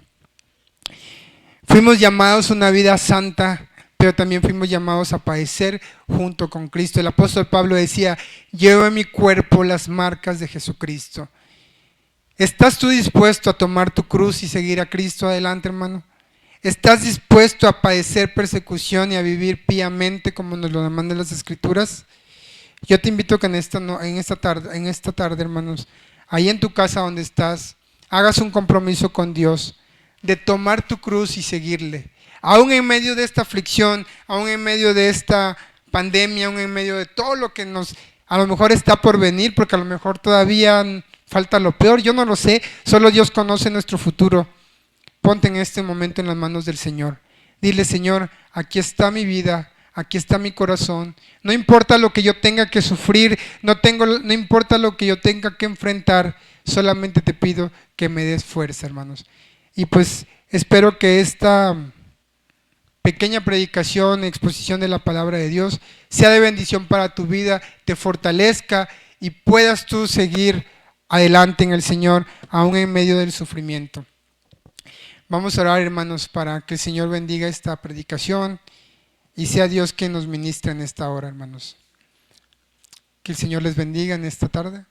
Fuimos llamados a una vida santa, pero también fuimos llamados a padecer junto con Cristo. El apóstol Pablo decía: llevo en mi cuerpo las marcas de Jesucristo. ¿Estás tú dispuesto a tomar tu cruz y seguir a Cristo adelante, hermano? ¿Estás dispuesto a padecer persecución y a vivir piamente como nos lo demandan las Escrituras? Yo te invito a que en esta tarde, hermanos, ahí en tu casa donde estás, hagas un compromiso con Dios de tomar tu cruz y seguirle. Aún en medio de esta aflicción, aún en medio de esta pandemia, aún en medio de todo lo que a lo mejor está por venir, porque a lo mejor todavía falta lo peor, yo no lo sé, solo Dios conoce nuestro futuro. Ponte en este momento en las manos del Señor. Dile: Señor, aquí está mi vida, aquí está mi corazón. No importa lo que yo tenga que sufrir, no importa lo que yo tenga que enfrentar, solamente te pido que me des fuerza, hermanos. Y pues espero que esta pequeña predicación, exposición de la palabra de Dios sea de bendición para tu vida, te fortalezca y puedas tú seguir adelante en el Señor, aún en medio del sufrimiento. Vamos a orar, hermanos, para que el Señor bendiga esta predicación y sea Dios quien nos ministre en esta hora, hermanos. Que el Señor les bendiga en esta tarde.